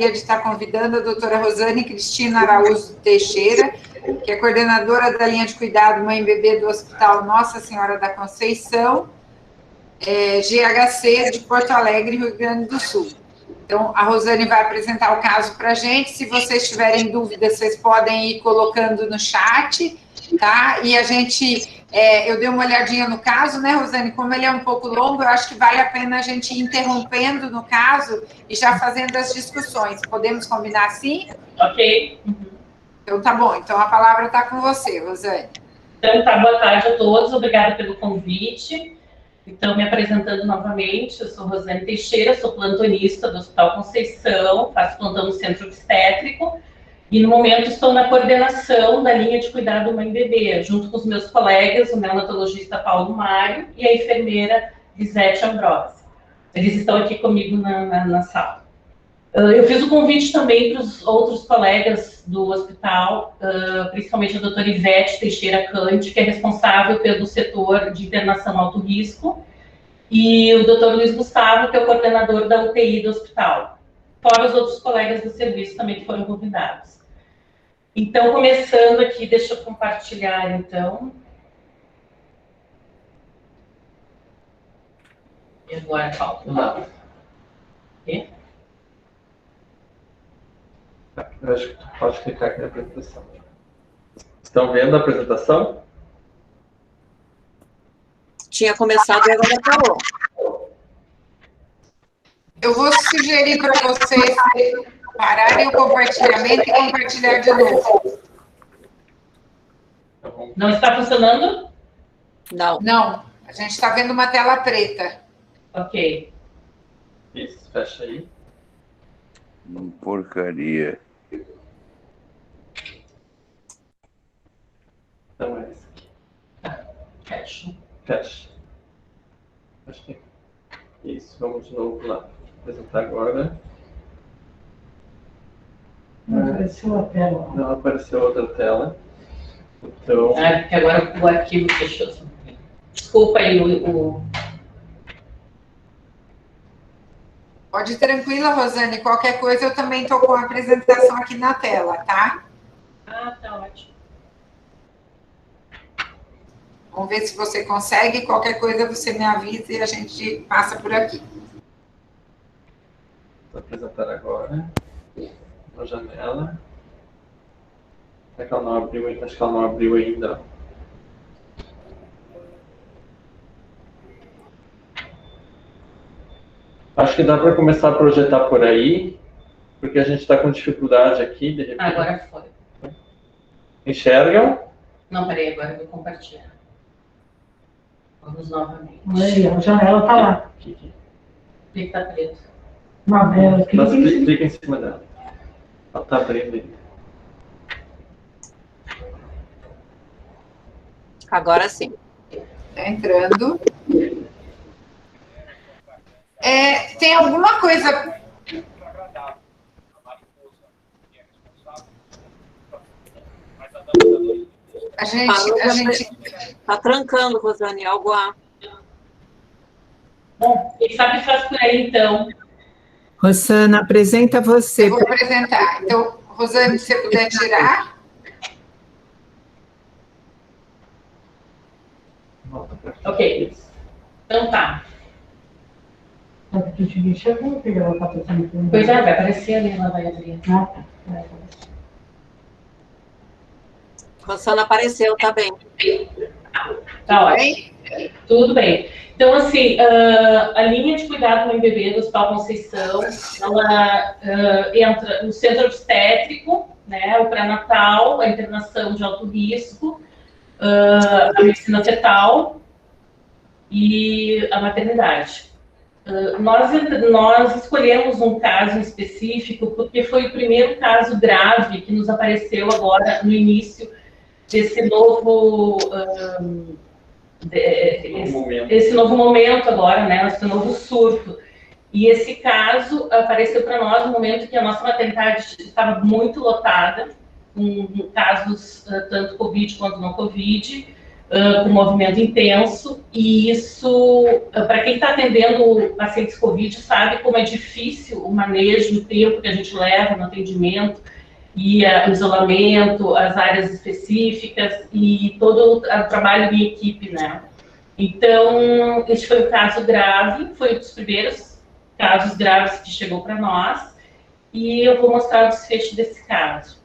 de estar convidando a doutora Rosane Cristina Araújo Teixeira, que é coordenadora da linha de cuidado Mãe e Bebê do Hospital Nossa Senhora da Conceição, GHC de Porto Alegre, Rio Grande do Sul. Então, a Rosane vai apresentar o caso para a gente. Se vocês tiverem dúvidas, vocês podem ir colocando no chat, tá? E a gente, eu dei uma olhadinha no caso, né, Rosane? Como ele é um pouco longo, eu acho que vale a pena a gente ir interrompendo no caso e já fazendo as discussões. Podemos combinar assim? Ok. Então, tá bom. Então, a palavra está com você, Rosane. Então, tá, boa tarde a todos. Obrigada pelo convite. Então, me apresentando novamente, eu sou Rosane Teixeira, sou plantonista do Hospital Conceição, faço plantão no Centro Obstétrico e, no momento, estou na coordenação da linha de cuidado mãe-bebê, junto com os meus colegas, o neonatologista Paulo Mário e a enfermeira Lisete Ambrosi. Eles estão aqui comigo na sala. Eu fiz o convite também para os outros colegas do hospital, principalmente a doutora Ivete Teixeira Cante, que é responsável pelo setor de internação alto risco, e o doutor Luiz Gustavo, que é o coordenador da UTI do hospital. Fora os outros colegas do serviço também que foram convidados. Então, começando aqui, deixa eu compartilhar, então. E agora, falta. Eu acho que tu pode clicar aqui na apresentação. Estão vendo a apresentação? Tinha começado e agora parou. Eu vou sugerir para vocês pararem o compartilhamento e compartilhar de novo. Não está funcionando? Não. Não, a gente está vendo uma tela preta. Ok. Isso, fecha aí. Porcaria. Então é esse aqui. Fecha. Fecha. Acho que isso, vamos de novo lá. Apresentar agora. Não apareceu a tela. Não apareceu outra tela. Então. Porque agora o arquivo fechou. Desculpa aí Pode ir tranquila, Rosane. Qualquer coisa, eu também estou com a apresentação aqui na tela, tá? Ah, tá ótimo. Vamos ver se você consegue. Qualquer coisa, você me avisa e a gente passa por aqui. Vou apresentar agora. Uma janela. Será que ela não abriu ainda? Acho que ela não abriu ainda. Acho que dá para começar a projetar por aí, porque a gente está com dificuldade aqui, de repente. Agora foi. Enxergam? Não, peraí, agora eu vou compartilhar. Vamos novamente. Aí, a janela está lá. Aqui. Clica preto. Uma bola aqui. Mas clica em cima dela. Ela está abrindo aí. Agora sim. Está entrando. Tem alguma coisa... A gente... Tá trancando, Rosane, algo a... Bom, quem sabe faz por aí, então. Rosana, apresenta você. Eu vou apresentar. Então, Rosane, se você puder tirar. Ok. Então tá. Pois é, vai aparecer ali, ela vai abrir. Ah, tá. Rosana apareceu, tá bem. Tá ótimo. Tudo bem. Então, assim, a linha de cuidado mãe e bebê do Hospital Conceição, ela entra no centro obstétrico, né, o pré-natal, a internação de alto risco, a medicina fetal e a maternidade. Nós escolhemos um caso específico porque foi o primeiro caso grave que nos apareceu agora no início desse novo esse novo momento agora, né, esse novo surto. E esse caso apareceu para nós no momento que a nossa maternidade estava muito lotada, com casos tanto Covid quanto não Covid, com movimento intenso, e isso, para quem está atendendo pacientes Covid, sabe como é difícil o manejo, o tempo que a gente leva no atendimento, e o isolamento, as áreas específicas, e todo o trabalho em equipe, né? Então, este foi um caso grave, foi um dos primeiros casos graves que chegou para nós, e eu vou mostrar o desfecho desse caso.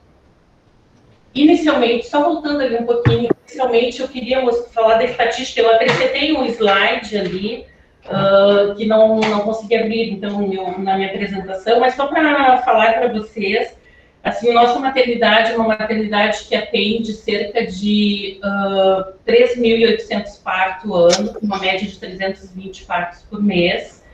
Inicialmente, só voltando ali um pouquinho, inicialmente eu queria falar da estatística, eu acrescentei um slide ali, que não consegui abrir, então, na minha apresentação, mas só para falar para vocês, assim, nossa maternidade é uma maternidade que atende cerca de 3.800 partos ano, com uma média de 320 partos por mês.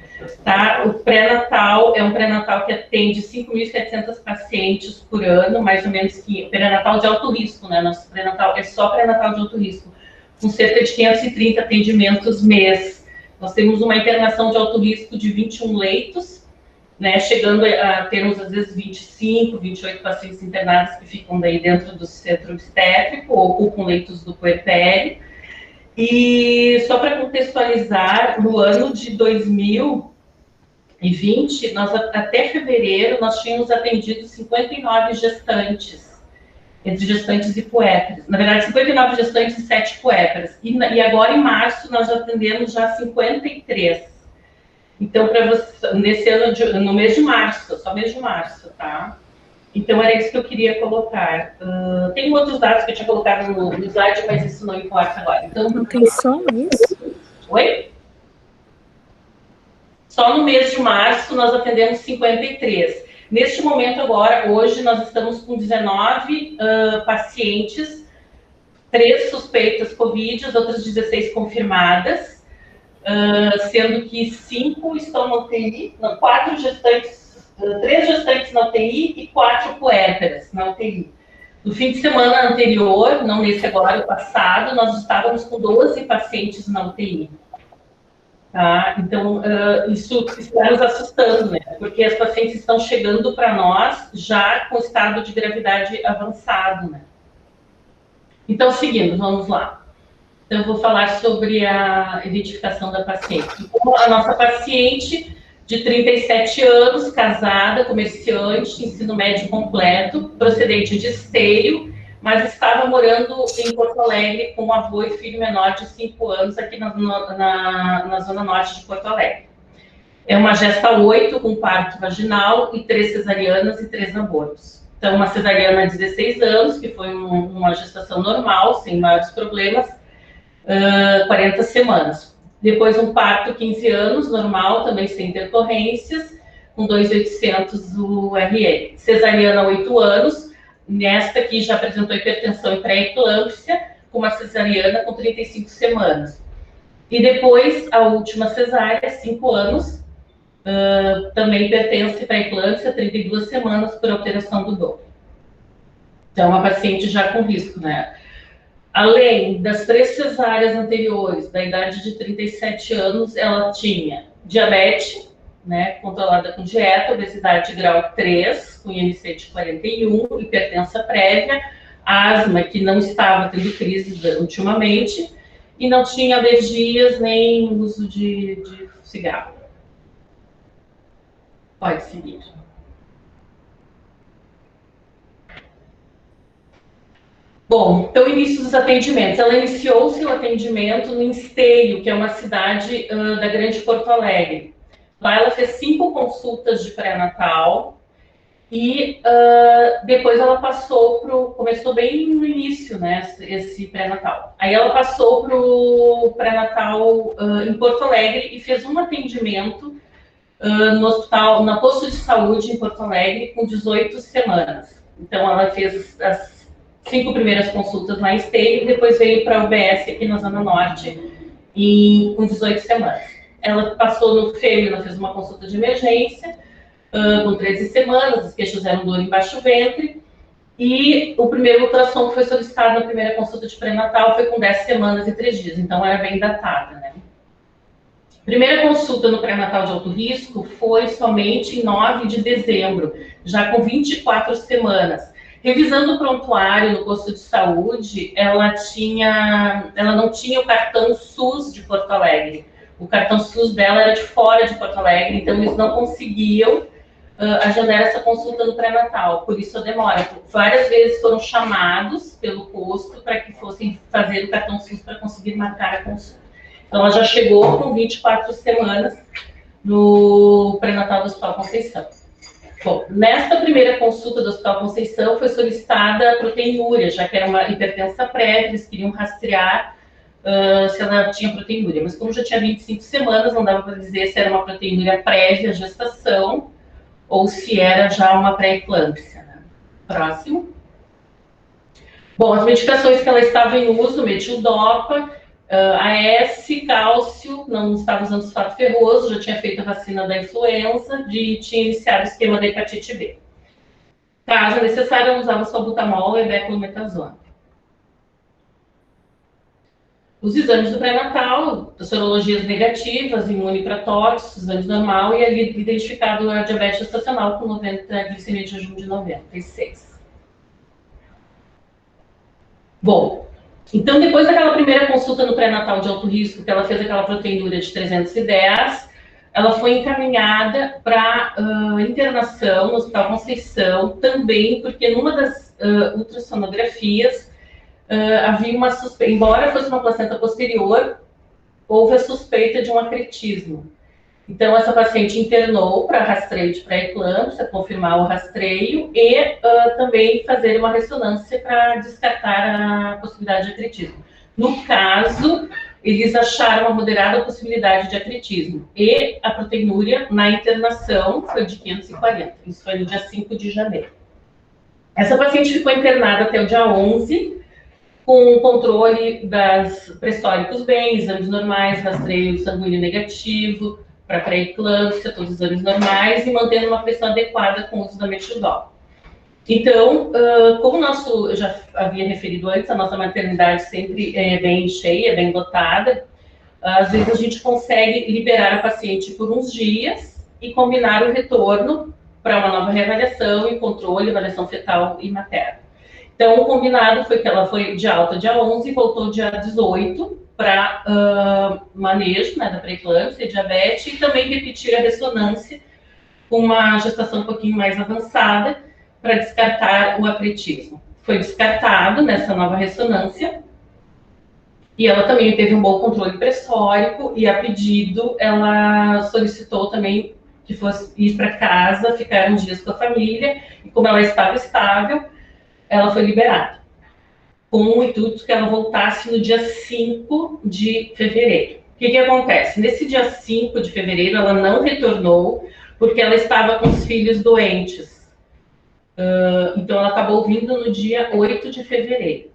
Tá? O pré-natal é um pré-natal que atende 5.700 pacientes por ano, mais ou menos, que pré-natal de alto risco, né? Nosso pré-natal é só pré-natal de alto risco, com cerca de 530 atendimentos mês. Nós temos uma internação de alto risco de 21 leitos, né? Chegando a termos, às vezes, 25, 28 pacientes internados que ficam daí dentro do centro obstétrico ou ocupam leitos do puerpério. E só para contextualizar, no ano de 2020, até fevereiro, nós tínhamos atendido 59 gestantes, entre gestantes e puérperas. Na verdade, 59 gestantes e 7 puérperas. E agora, em março, nós atendemos já 53. Então, para você, nesse ano, no mês de março, só mês de março, tá? Então, era isso que eu queria colocar. Tem outros dados que eu tinha colocado no slide, mas isso não importa agora. Então, não tem só isso? Oi? Só no mês de março, nós atendemos 53. Neste momento agora, hoje, nós estamos com 19 pacientes, 3 suspeitas Covid, as outras 16 confirmadas, sendo que 5 estão na UTI, 4 gestantes, 3 gestantes na UTI e 4 puérperas na UTI. No fim de semana anterior, não nesse agora, o passado, nós estávamos com 12 pacientes na UTI. Tá? Então, isso está nos assustando, né? Porque as pacientes estão chegando para nós já com estado de gravidade avançado, né? Então, seguindo, vamos lá. Então, eu vou falar sobre a identificação da paciente. Então, a nossa paciente de 37 anos, casada, comerciante, ensino médio completo, procedente de Esteio, mas estava morando em Porto Alegre com um avô e filho menor de 5 anos aqui na zona norte de Porto Alegre. É uma gesta 8 com parto vaginal e 3 cesarianas e 3 abortos. Então, uma cesariana de 16 anos, que foi uma gestação normal, sem maiores problemas, 40 semanas. Depois um parto 15 anos, normal, também sem intercorrências, com 2.800 URL. Cesariana 8 anos, nesta aqui já apresentou hipertensão e pré-eclâmpsia, com uma cesariana com 35 semanas. E depois, a última cesárea, 5 anos, também hipertensa e pré-eclâmpsia, 32 semanas por alteração do Doppler. Então, uma paciente já com risco, né? Além das 3 cesáreas anteriores, da idade de 37 anos, ela tinha diabetes, né, controlada com dieta, obesidade grau 3, com IMC de 41, hipertensa prévia, asma, que não estava tendo crises ultimamente, e não tinha alergias nem uso de cigarro. Pode seguir. Bom, então, início dos atendimentos. Ela iniciou seu atendimento no Esteio, que é uma cidade da Grande Porto Alegre. Lá ela fez 5 consultas de pré-natal e depois ela passou começou bem no início, né, esse pré-natal. Aí ela passou para o pré-natal em Porto Alegre e fez um atendimento no hospital, na posto de saúde em Porto Alegre, com 18 semanas. Então, ela fez as 5 primeiras consultas na Esteio, depois veio para a UBS aqui na Zona Norte, com 18 semanas. Ela passou no FEME, ela fez uma consulta de emergência, com 13 semanas, as queixas eram dor em baixo ventre, e o primeiro ultrassom que foi solicitado na primeira consulta de pré-natal foi com 10 semanas e 3 dias, então era bem datada, né? Primeira consulta no pré-natal de alto risco foi somente em 9 de dezembro, já com 24 semanas. Revisando o prontuário no posto de saúde, ela não tinha o cartão SUS de Porto Alegre. O cartão SUS dela era de fora de Porto Alegre, então eles não conseguiam agendar essa consulta no pré-natal, por isso a demora. Várias vezes foram chamados pelo posto para que fossem fazer o cartão SUS para conseguir marcar a consulta. Então ela já chegou com 24 semanas no pré-natal do Hospital Conceição. Bom, nesta primeira consulta do Hospital Conceição foi solicitada a proteinúria, já que era uma hipertensa prévia, eles queriam rastrear se ela tinha proteinúria. Mas como já tinha 25 semanas, não dava para dizer se era uma proteinúria prévia à gestação ou se era já uma pré-eclâmpsia. Né? Próximo. Bom, as medicações que ela estava em uso, metildopa, AS, cálcio, não estava usando sulfato ferroso, já tinha feito a vacina da influenza, tinha iniciado o esquema da hepatite B. Caso necessário, ela usava salbutamol e beclometasona. Os exames do pré-natal, sorologias negativas, imune para tóxicos, exames normal, e ali identificado a diabetes gestacional com 90 glicemia de jejum de 96. Bom, então depois daquela primeira consulta no pré-natal de alto risco, que ela fez aquela proteinúria de 310, ela foi encaminhada para internação no Hospital Conceição, também porque numa das ultrassonografias havia uma suspeita, embora fosse uma placenta posterior, houve a suspeita de um acretismo. Então, essa paciente internou para rastreio de pré-eclâmpsia, confirmar o rastreio e também fazer uma ressonância para descartar a possibilidade de acretismo. No caso, eles acharam uma moderada possibilidade de acretismo. E a proteinúria na internação foi de 540. Isso foi no dia 5 de janeiro. Essa paciente ficou internada até o dia 11, com controle das pressóricos bem, exames normais, rastreio sanguíneo negativo, para pré-eclâmpsia, todos os exames normais, e mantendo uma pressão adequada com o uso da metildopa. Então, como eu já havia referido antes, a nossa maternidade sempre é bem cheia, bem lotada, às vezes a gente consegue liberar a paciente por uns dias e combinar o retorno para uma nova reavaliação e controle, avaliação fetal e materna. Então, o combinado foi que ela foi de alta dia 11 e voltou dia 18 para manejo, né, da pré-eclâmpsia e diabetes, e também repetir a ressonância com uma gestação um pouquinho mais avançada para descartar o acretismo. Foi descartado nessa nova ressonância e ela também teve um bom controle pressórico e, a pedido, ela solicitou também que fosse ir para casa, ficar uns dias com a família, e como ela estava estável, ela foi liberada, com o intuito que ela voltasse no dia 5 de fevereiro. O que acontece? Nesse dia 5 de fevereiro, ela não retornou, porque ela estava com os filhos doentes. Então, ela acabou vindo no dia 8 de fevereiro.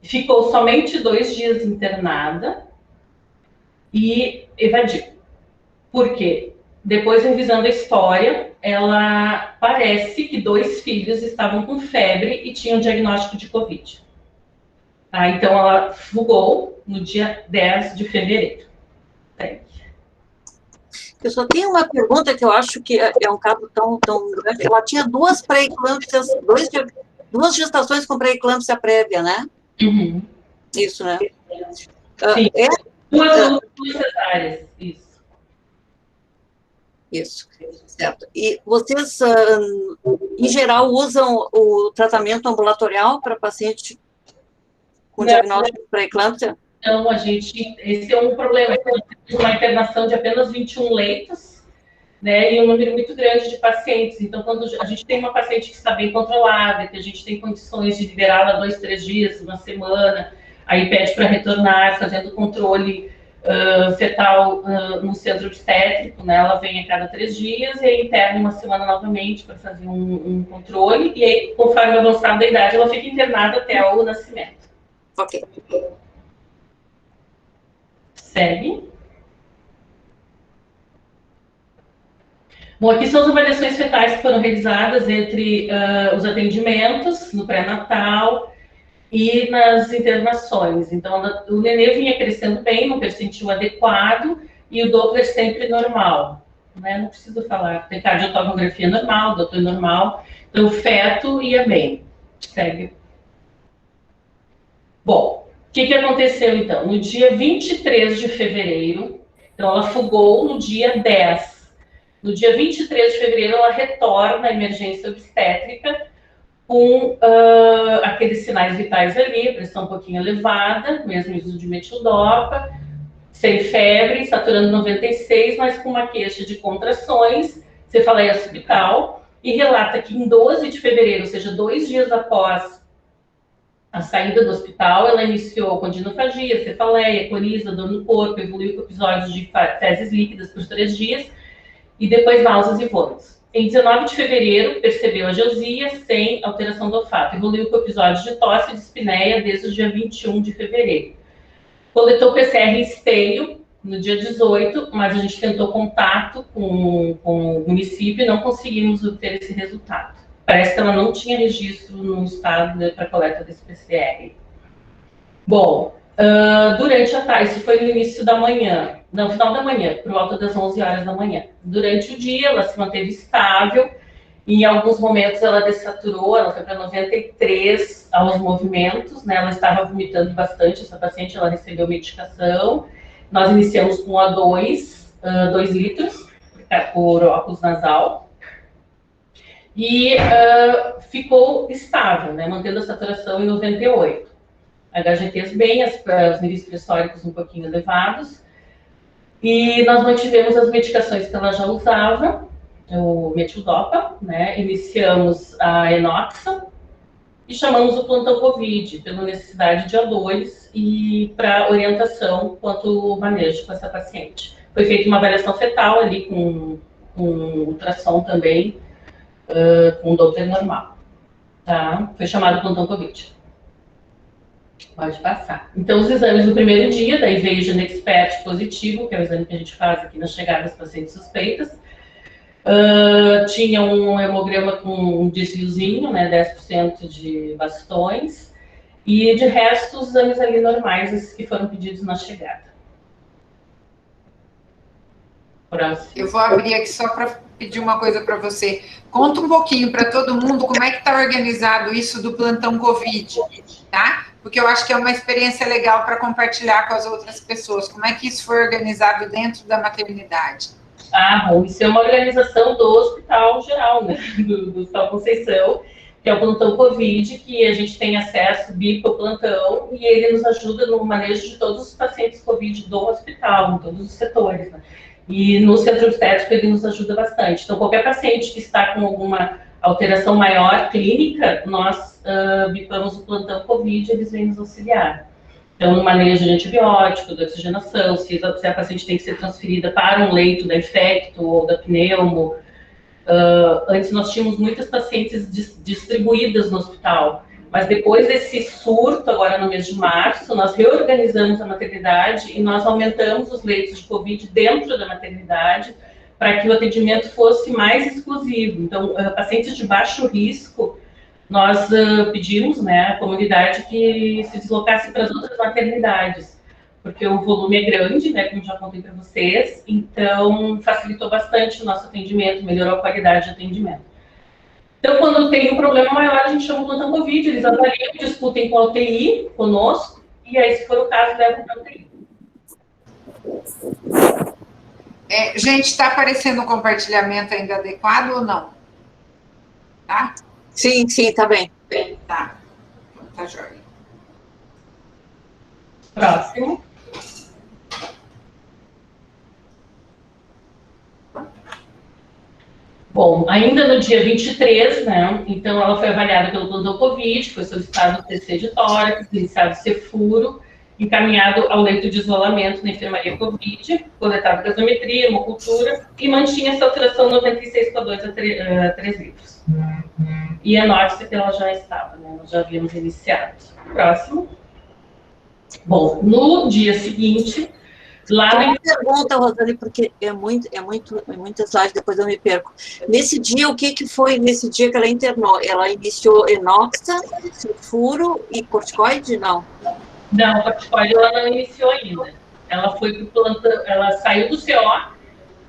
Ficou somente 2 dias internada e evadiu. Por quê? Depois, revisando a história, ela parece que 2 filhos estavam com febre e tinham diagnóstico de Covid. Então, ela fugou no dia 10 de fevereiro. Eu só tenho uma pergunta que eu acho que é um caso tão grande. Ela tinha 2 pré-eclâmpsias, 2 gestações com pré-eclâmpsia prévia, né? Uhum. Isso, né? Sim. 2 cesáreas, isso. Isso, certo. E vocês, em geral, usam o tratamento ambulatorial para paciente com diagnóstico de pré-eclâmpsia? Então, esse é um problema. Nós temos uma internação de apenas 21 leitos, né, e um número muito grande de pacientes. Então, quando a gente tem uma paciente que está bem controlada, que a gente tem condições de liberá-la 2, 3 dias, uma semana, aí pede para retornar, fazendo controle fetal no centro obstétrico, né, ela vem a cada 3 dias e aí interna uma semana novamente para fazer um controle, e aí, conforme avançada a idade, ela fica internada até o nascimento. Ok. Segue. Bom, aqui são as avaliações fetais que foram realizadas entre os atendimentos no pré-natal e nas internações. Então, o nenê vinha crescendo bem, no percentil adequado, e o Doppler sempre normal. Né? Não preciso falar, tem cardiotomografia normal, Doppler normal, então o feto ia bem. Segue. Bom, o que aconteceu, então? No dia 23 de fevereiro, então ela fugou no dia 10. No dia 23 de fevereiro, ela retorna à emergência obstétrica com aqueles sinais vitais ali, pressão um pouquinho elevada, mesmo uso de metildopa, sem febre, saturando 96, mas com uma queixa de contrações, cefaleia subital, e relata que em 12 de fevereiro, ou seja, 2 dias após a saída do hospital, ela iniciou com dinofagia, cefaleia, coriza, dor no corpo, evoluiu com episódios de fezes líquidas por 3 dias, e depois náuseas e vômitos. Em 19 de fevereiro, percebeu a ageusia sem alteração do olfato. Evoluiu com episódios de tosse e dispneia desde o dia 21 de fevereiro. Coletou PCR em esteio no dia 18, mas a gente tentou contato com o município e não conseguimos obter esse resultado. Parece que ela não tinha registro no estado para coleta desse PCR. Bom, durante a tarde, isso foi no início da manhã, no final da manhã, por volta das 11 horas da manhã. Durante o dia, ela se manteve estável, e em alguns momentos ela dessaturou, ela foi para 93 aos movimentos, né? Ela estava vomitando bastante, essa paciente, ela recebeu medicação. Nós iniciamos com A2, 2 litros, por óculos nasal, e ficou estável, né? Mantendo a saturação em 98. HGTs bem, os níveis pressóricos um pouquinho elevados, e nós mantivemos as medicações que ela já usava, o metildopa, né? Iniciamos a enoxa e chamamos o plantão Covid pela necessidade de A2 e para orientação quanto ao manejo com essa paciente. Foi feita uma avaliação fetal ali com ultrassom também, com Doppler normal, tá? Foi chamado plantão Covid. Pode passar. Então, os exames do primeiro dia, daí veio o GeneXpert positivo, que é o exame que a gente faz aqui na chegada das pacientes suspeitas. Tinha um hemograma com um desviozinho, né, 10% de bastões, e de resto, os exames ali normais, esses que foram pedidos na chegada. Próximo. Eu vou abrir aqui só para pedir uma coisa para você. Conta um pouquinho para todo mundo como é que está organizado isso do plantão Covid, tá? Porque eu acho que é uma experiência legal para compartilhar com as outras pessoas. Como é que isso foi organizado dentro da maternidade? Bom, isso é uma organização do Hospital Geral, né? Do Hospital Conceição, que é o plantão Covid, que a gente tem acesso via o plantão, e ele nos ajuda no manejo de todos os pacientes Covid do hospital, em todos os setores, né? E no centro obstétrico ele nos ajuda bastante. Então, qualquer paciente que está com alguma alteração maior clínica, nós bipamos o plantão Covid, eles vêm nos auxiliar. Então, no manejo de antibiótico, da oxigenação, se a paciente tem que ser transferida para um leito da infecto ou da pneumo. Antes nós tínhamos muitas pacientes distribuídas no hospital, mas depois desse surto, agora no mês de março, nós reorganizamos a maternidade e nós aumentamos os leitos de Covid dentro da maternidade para que o atendimento fosse mais exclusivo. Então, pacientes de baixo risco, nós pedimos, né, à comunidade que se deslocasse para as outras maternidades, porque o volume é grande, né, como já contei para vocês, então facilitou bastante o nosso atendimento, melhorou a qualidade de atendimento. Então, quando tem um problema maior, a gente chama o plantão Covid, eles avaliam, discutem com a UTI, conosco, e aí, se for o caso, levam para a UTI. Gente, está aparecendo o compartilhamento ainda adequado ou não? Tá? Sim, tá bem. Tá. Tá joia. Próximo. Bom, ainda no dia 23, né, então ela foi avaliada pelo plantão Covid, foi solicitado o TC de tórax, iniciado cefuro, encaminhado ao leito de isolamento na enfermaria Covid, coletado gasometria, hemocultura, e mantinha saturação 96,2 a 3 litros. E a nótese que ela já estava, né, nós já havíamos iniciado. Próximo. Bom, no dia seguinte, lá Uma pergunta, Rosane, porque é muita slide, depois eu me perco. Nesse dia, o que foi nesse dia que ela internou? Ela iniciou enoxa, sulfuro e corticoide? Não, corticoide ela não iniciou ainda. Ela foi pro plantão, ela saiu do CO,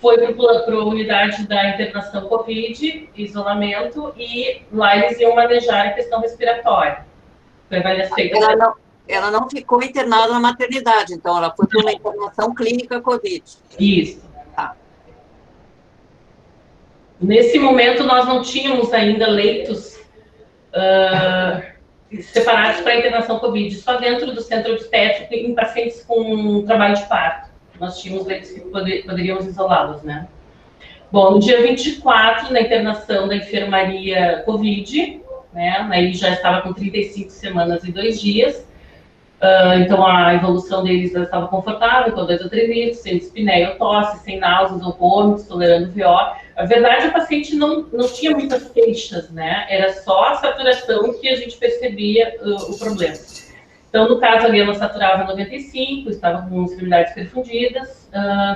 foi para a unidade da internação Covid, isolamento, e lá eles iam manejar a questão respiratória. Foi feita. Ela não ficou internada na maternidade, então ela foi para uma internação clínica Covid. Isso. Nesse momento, nós não tínhamos ainda leitos separados para internação Covid, só dentro do centro obstétrico em pacientes com trabalho de parto. Nós tínhamos leitos que poderíamos isolá-los, né? Bom, no dia 24, na internação da enfermaria Covid, né, aí já estava com 35 semanas e 2 dias, então a evolução deles já estava confortável, com 2 ou 3 litros, sem dispneia ou tosse, sem náuseas ou vômitos, tolerando VO. A verdade, o paciente não tinha muitas queixas, né? Era só a saturação que a gente percebia o problema. Então, no caso ali, ela saturava 95, estava com extremidades perfundidas,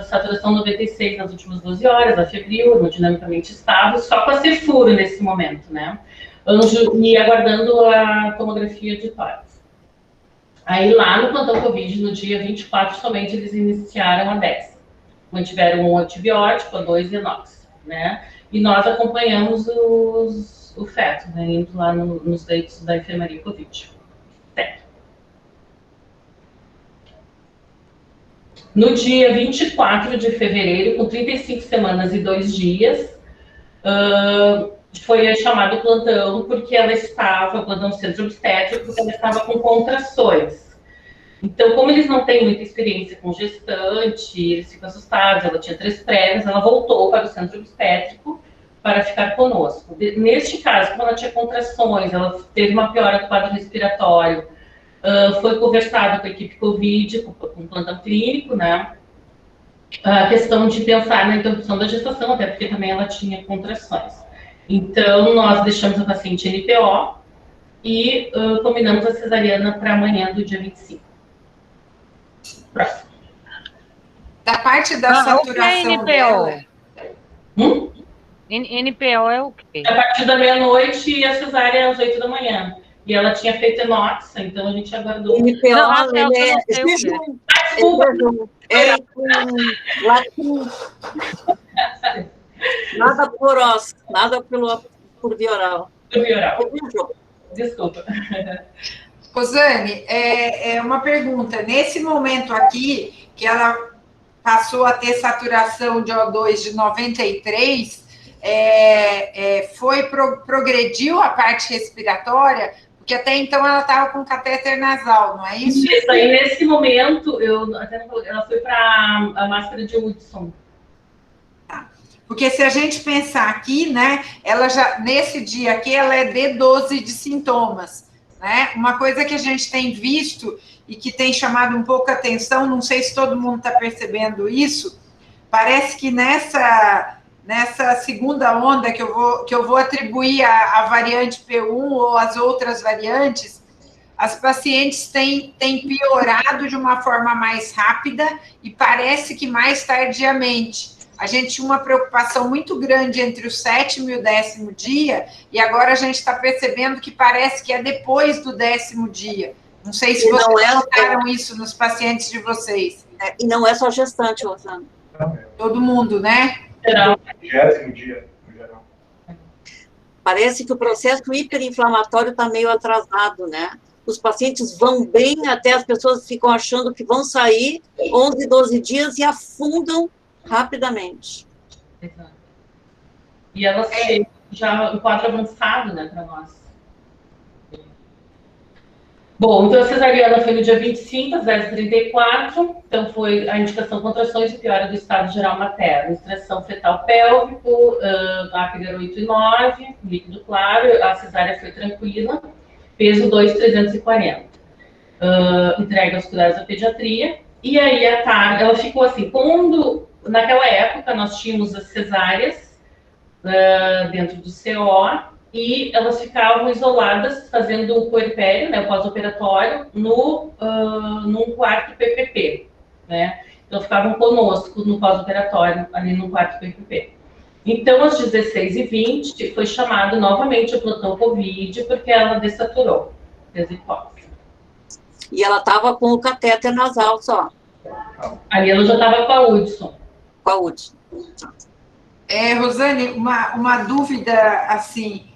saturação 96 nas últimas 12 horas, afebril, hemodinamicamente estável, só com a Cefuro nesse momento, né? E aguardando a tomografia de tórax. Aí, lá no plantão Covid, no dia 24, somente eles iniciaram a 10. Mantiveram um antibiótico, a 2 inox, né? E nós acompanhamos o feto, né? Indo lá nos leitos da enfermaria Covid. Certo. No dia 24 de fevereiro, com 35 semanas e 2 dias, foi chamado o plantão porque ela estava, plantão do centro obstétrico, porque ela estava com contrações. Então, como eles não têm muita experiência com gestante, eles ficam assustados, ela tinha 3 prévias, ela voltou para o centro obstétrico para ficar conosco. Neste caso, como ela tinha contrações, ela teve uma piora do quadro respiratório, foi conversado com a equipe Covid, com o plantão clínico, né? A questão de pensar na interrupção da gestação, até porque também ela tinha contrações. Então, nós deixamos a paciente NPO e combinamos a cesariana para amanhã do dia 25. Próximo. Da parte da saturação o que é NPO? dela... NPO é o quê? A partir da meia-noite e a cesárea às 8 da manhã. E ela tinha feito enox, então a gente aguardou. NPO, Não, ele é Desculpa. com latim. Nada por osso, nada por via oral. Por via oral. Desculpa. Rosane, uma pergunta. Nesse momento aqui, que ela passou a ter saturação de O2 de 93, progrediu a parte respiratória? Porque até então ela estava com catéter nasal, não é isso? Isso aí, nesse momento, ela foi para a máscara de Hudson. Porque se a gente pensar aqui, né, ela já, nesse dia aqui, ela é D12 de sintomas, né? Uma coisa que a gente tem visto e que tem chamado um pouco a atenção, não sei se todo mundo está percebendo isso, parece que nessa segunda onda que eu vou atribuir à variante P1 ou às outras variantes, as pacientes têm piorado de uma forma mais rápida e parece que mais tardiamente. A gente tinha uma preocupação muito grande entre o 7º e o 10º dia, e agora a gente está percebendo que parece que é depois do 10º dia. Não sei se vocês notaram isso nos pacientes de vocês. E não é só gestante, Rosana. Todo mundo, né? Geral. 20º dia, no geral. Parece que o processo hiperinflamatório está meio atrasado, né? Os pacientes vão bem, até as pessoas ficam achando que vão sair 11, 12 dias e afundam rapidamente. Exato. E ela chega já em quadro avançado, né, para nós. Bom, então a cesariana foi no dia 25, às 10h34, então foi a indicação contrações e piora do estado geral materno, extração fetal pélvico, APGAR 8 e 9, líquido claro, a cesárea foi tranquila, peso 2,340. Entrega aos cuidados da pediatria, e aí à tarde, ela ficou assim, naquela época nós tínhamos as cesáreas dentro do CO, e elas ficavam isoladas, fazendo o puerpério, né, o pós-operatório, num quarto PPP, né? Então, ficavam conosco no pós-operatório, ali no quarto PPP. Então, às 16h20, foi chamado novamente o plantão Covid, porque ela dessaturou, fez hipótese. E ela estava com o catéter nasal só. Ali ela já estava com a Hudson. Com a Hudson. Rosane, uma dúvida, assim,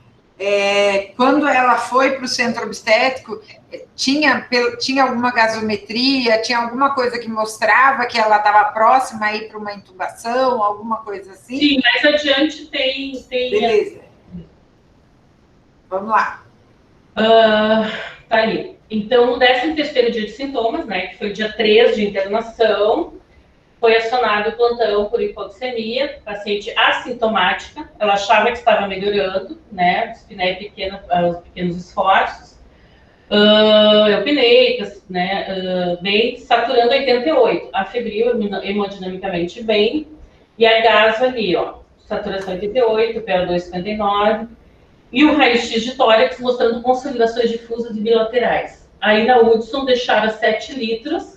quando ela foi para o centro obstétrico, tinha alguma gasometria, tinha alguma coisa que mostrava que ela estava próxima a ir para uma intubação, alguma coisa assim? Sim, mais adiante tem... Beleza. Vamos lá. Tá aí. Então, no 13º dia de sintomas, né, que foi o dia 3 de internação, foi acionado o plantão por hipoxemia, paciente assintomática, ela achava que estava melhorando, né, dispneia pequena, os pequenos esforços, eupneias, né, bem, saturando 88, a febril hemodinamicamente bem, e a gaso ali, ó, saturação 88, PO2 59, e o raio-x de tórax mostrando consolidações difusas e bilaterais. Aí na Hudson deixaram 7 litros,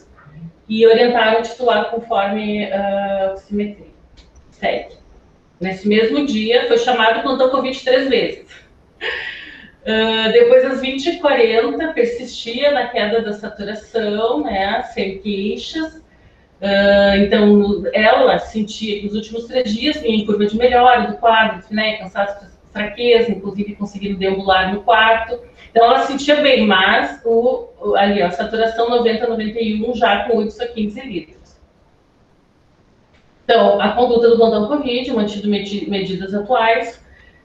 e orientaram o titular conforme oximetria. Segue. Nesse mesmo dia, foi chamado plantão Covid 3 vezes. Depois, às 20h40, persistia na queda da saturação, né, sem queixas. Então, ela sentia que nos últimos 3 dias vinha em curva de melhora do quadro, né, cansaço, fraqueza, inclusive conseguindo deambular no quarto. Então, ela sentia bem, mas ali, a saturação 90-91 já com 8 a 15 litros. Então, a conduta do plantão Covid, mantido medidas atuais,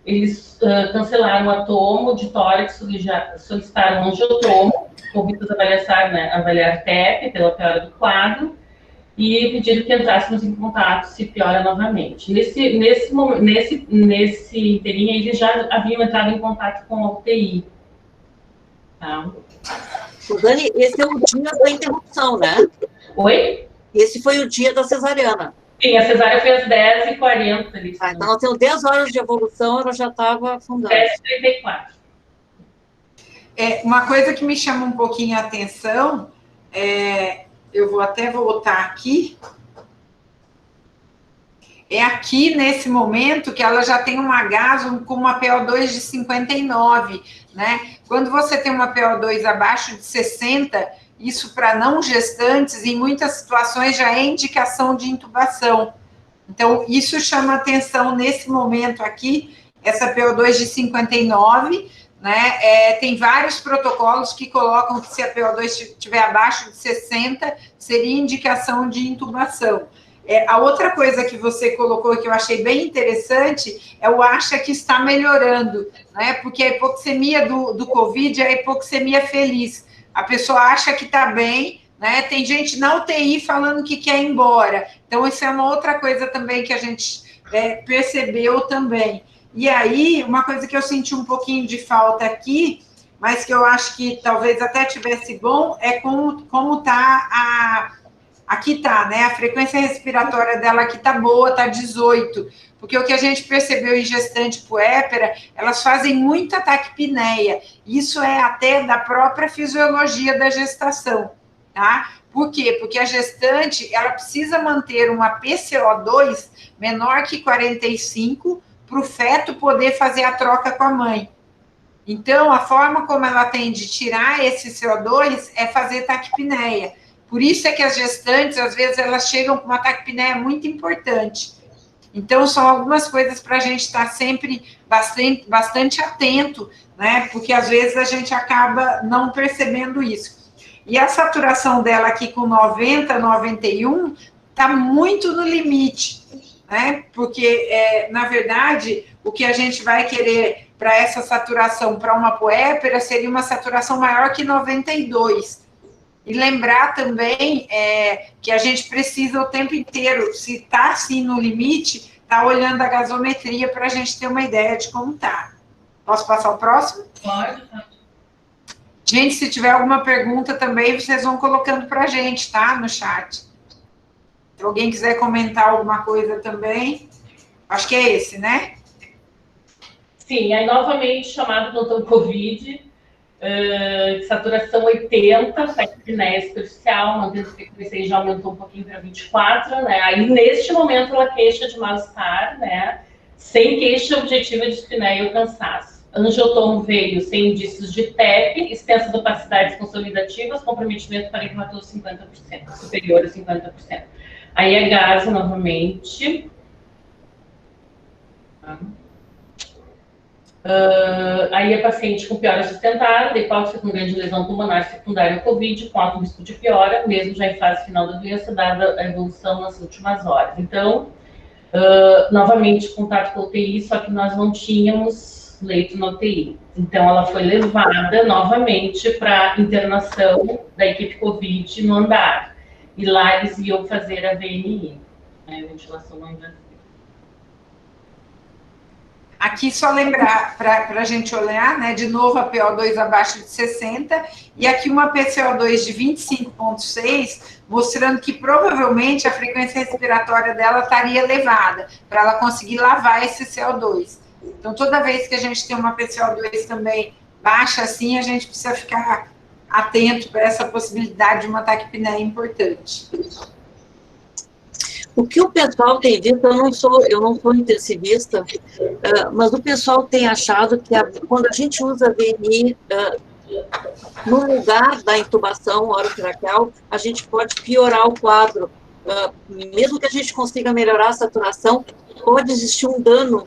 eles cancelaram o atomo de tórax, solicitaram um angiotomo, com vistas a avaliar TEP pela piora do quadro, e pediram que entrássemos em contato se piora novamente. Nesse inteirinho, eles já haviam entrado em contato com a UTI. Tá. Dani, esse é o dia da interrupção, né? Oi? Esse foi o dia da cesariana. Sim, a cesárea foi às 10h40. Ali, então ela tem 10 horas de evolução, ela já estava afundando. 10h34. Uma coisa que me chama um pouquinho a atenção, eu vou até voltar aqui, aqui nesse momento que ela já tem uma gaso com uma PO2 de 59, né? Quando você tem uma PO2 abaixo de 60, isso para não gestantes, em muitas situações já é indicação de intubação. Então, isso chama atenção nesse momento aqui, essa PO2 de 59, né? Tem vários protocolos que colocam que se a PO2 estiver abaixo de 60, seria indicação de intubação. A outra coisa que você colocou que eu achei bem interessante é o acha que está melhorando, né? Porque a hipoxemia do Covid é a hipoxemia feliz. A pessoa acha que está bem, né? Tem gente na UTI falando que quer ir embora. Então, isso é uma outra coisa também que a gente percebeu também. E aí, uma coisa que eu senti um pouquinho de falta aqui, mas que eu acho que talvez até tivesse bom, é como está aqui tá, né? A frequência respiratória dela aqui tá boa, tá 18. Porque o que a gente percebeu em gestante puérpera, elas fazem muita taquipneia. Isso é até da própria fisiologia da gestação, tá? Por quê? Porque a gestante, ela precisa manter uma PCO2 menor que 45 para o feto poder fazer a troca com a mãe. Então, a forma como ela tem de tirar esse CO2 é fazer taquipneia. Por isso é que as gestantes, às vezes, elas chegam com uma taquipneia muito importante. Então, são algumas coisas para a gente estar sempre bastante atento, né? Porque, às vezes, a gente acaba não percebendo isso. E a saturação dela aqui com 90, 91, está muito no limite, né? Porque, na verdade, o que a gente vai querer para essa saturação, para uma puérpera, seria uma saturação maior que 92. E lembrar também que a gente precisa o tempo inteiro, se está assim no limite, tá olhando a gasometria para a gente ter uma ideia de como tá. Posso passar o próximo? Pode. Gente, se tiver alguma pergunta também, vocês vão colocando para a gente, tá? No chat. Se alguém quiser comentar alguma coisa também, acho que é esse, né? Sim, aí novamente chamado plantão Covid, saturação 80, taquipneia superficial, mantendo a frequência aí já aumentou um pouquinho para 24, né? Aí, neste momento, ela queixa de mal-estar, né? Sem queixa objetiva de dispneia ou cansaço. Angiotomo veio sem indícios de TEP, extensas opacidades consolidativas, comprometimento parenquimatoso 50%, superior a 50%. Aí a gaso novamente, Aí a paciente com piora sustentada, hipóxia com grande lesão pulmonar secundária ao Covid, com alto risco de piora, mesmo já em fase final da doença, dada a evolução nas últimas horas. Então, novamente, contato com a UTI, só que nós não tínhamos leito na UTI. Então, ela foi levada novamente para internação da equipe Covid no andar. E lá eles iam fazer a VNI, né, ventilação não invasiva. Aqui só lembrar, para a gente olhar, né, de novo a PO2 abaixo de 60, e aqui uma PCO2 de 25,6, mostrando que provavelmente a frequência respiratória dela estaria elevada, para ela conseguir lavar esse CO2. Então, toda vez que a gente tem uma PCO2 também baixa assim, a gente precisa ficar atento para essa possibilidade de uma taquipneia importante. O que o pessoal tem visto, eu não sou intensivista, mas o pessoal tem achado que quando a gente usa a VNI no lugar da intubação orotraqueal, a gente pode piorar o quadro. Mesmo que a gente consiga melhorar a saturação, pode existir um dano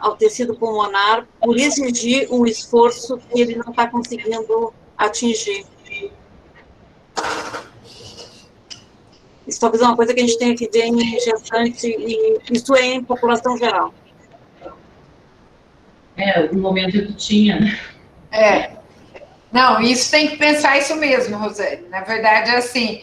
ao tecido pulmonar por exigir um esforço que ele não está conseguindo atingir. Isso talvez é uma coisa que a gente tenha que ver em gestante, e isso é em população geral. No momento que tu tinha, né? Não, isso tem que pensar isso mesmo, Rosane. Na verdade, assim,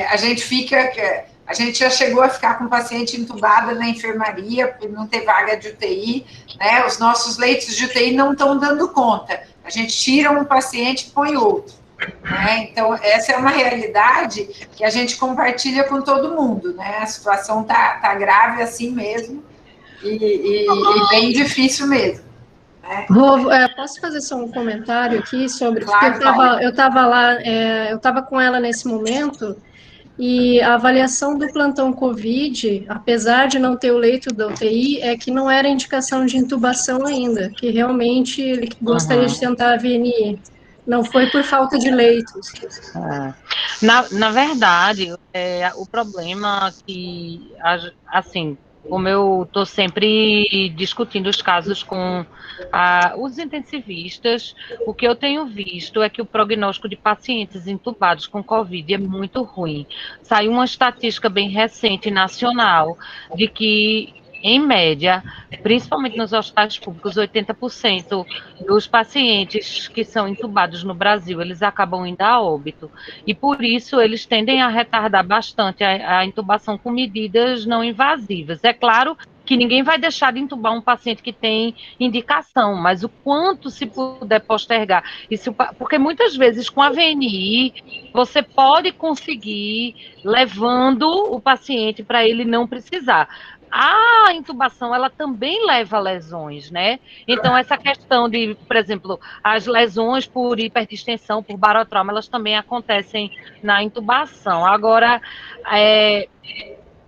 a gente já chegou a ficar com paciente entubada na enfermaria por não ter vaga de UTI, né? Os nossos leitos de UTI não estão dando conta. A gente tira um paciente e põe outro. Né? Então, essa é uma realidade que a gente compartilha com todo mundo, né? A situação tá grave assim mesmo e bem difícil mesmo. Né? Posso fazer só um comentário aqui sobre... Claro, eu estava lá, eu estava com ela nesse momento, e a avaliação do plantão Covid, apesar de não ter o leito da UTI, é que não era indicação de intubação ainda, que realmente ele gostaria de tentar a VNI. Não foi por falta de leitos. Na verdade, o problema que, assim, como eu estou sempre discutindo os casos com os intensivistas, o que eu tenho visto é que o prognóstico de pacientes entubados com Covid é muito ruim. Saiu uma estatística bem recente nacional de que, em média, principalmente nos hospitais públicos, 80% dos pacientes que são entubados no Brasil, eles acabam indo a óbito. E, por isso, eles tendem a retardar bastante a intubação com medidas não invasivas. É claro que ninguém vai deixar de entubar um paciente que tem indicação, mas o quanto se puder postergar. Porque, muitas vezes, com a VNI, você pode conseguir levando o paciente para ele não precisar. A intubação, ela também leva a lesões, né? Então, essa questão de, por exemplo, as lesões por hiperdistensão, por barotrauma, elas também acontecem na intubação. Agora,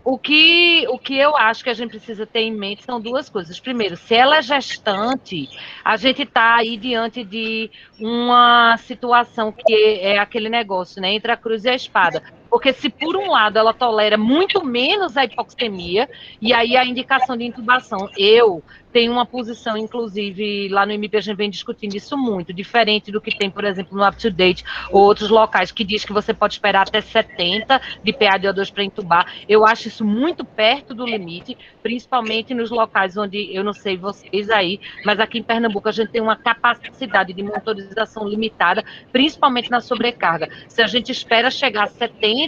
o que eu acho que a gente precisa ter em mente são duas coisas. Primeiro, se ela é gestante, a gente está aí diante de uma situação que é aquele negócio, né? Entre a cruz e a espada. Porque se, por um lado, ela tolera muito menos a hipoxemia, e aí a indicação de intubação, eu tenho uma posição, inclusive, lá no MP a gente vem discutindo isso muito, diferente do que tem, por exemplo, no UpToDate ou outros locais, que diz que você pode esperar até 70 de PaDO2 para intubar. Eu acho isso muito perto do limite, principalmente nos locais onde, eu não sei vocês aí, mas aqui em Pernambuco a gente tem uma capacidade de monitorização limitada, principalmente na sobrecarga. Se a gente espera chegar a 70,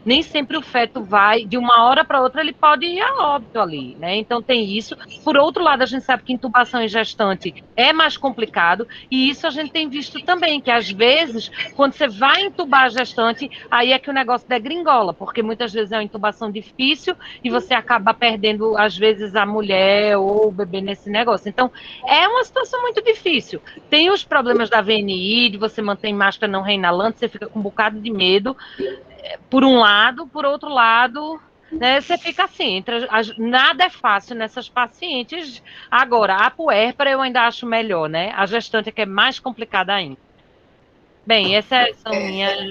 nem sempre o feto vai, de uma hora para outra, ele pode ir a óbito ali, né? Então tem isso. Por outro lado, a gente sabe que intubação em gestante é mais complicado, e isso a gente tem visto também, que às vezes, quando você vai intubar a gestante, aí é que o negócio degringola, porque muitas vezes é uma intubação difícil e você acaba perdendo, às vezes, a mulher ou o bebê nesse negócio. Então, é uma situação muito difícil. Tem os problemas da VNI, de você manter máscara não reinalante, você fica com um bocado de medo, por um lado, por outro lado, né, você fica assim, nada é fácil nessas pacientes. Agora, a puérpera eu ainda acho melhor, né? A gestante é que é mais complicada ainda. Bem, essas são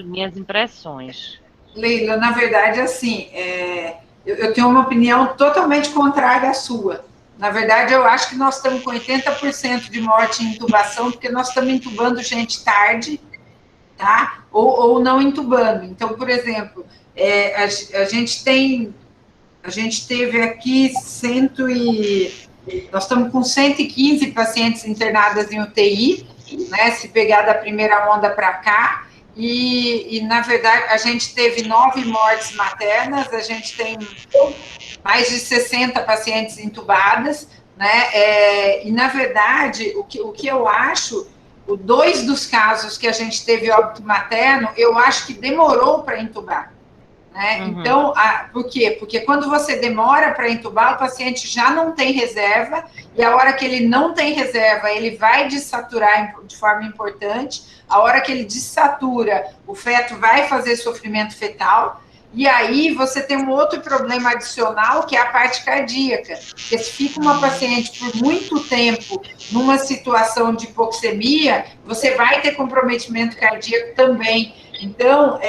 minhas impressões. Leila, na verdade, assim, eu tenho uma opinião totalmente contrária à sua, Na verdade, eu acho que nós estamos com 80% de morte em intubação, porque nós estamos intubando gente tarde, tá? Ou não intubando. Então, por exemplo, a gente teve aqui nós estamos com 115 pacientes internadas em UTI, né? Se pegar da primeira onda para cá, e, na verdade, a gente teve 9 mortes maternas, a gente tem mais de 60 pacientes intubadas, né? E, na verdade, o que eu acho, 2 dos casos que a gente teve óbito materno, eu acho que demorou para intubar. Né? Uhum. Então, por quê? Porque quando você demora para intubar, o paciente já não tem reserva, e a hora que ele não tem reserva, ele vai dessaturar de forma importante, a hora que ele dessatura, o feto vai fazer sofrimento fetal, e aí você tem um outro problema adicional, que é a parte cardíaca, porque se fica uma paciente por muito tempo numa situação de hipoxemia, você vai ter comprometimento cardíaco também. Então,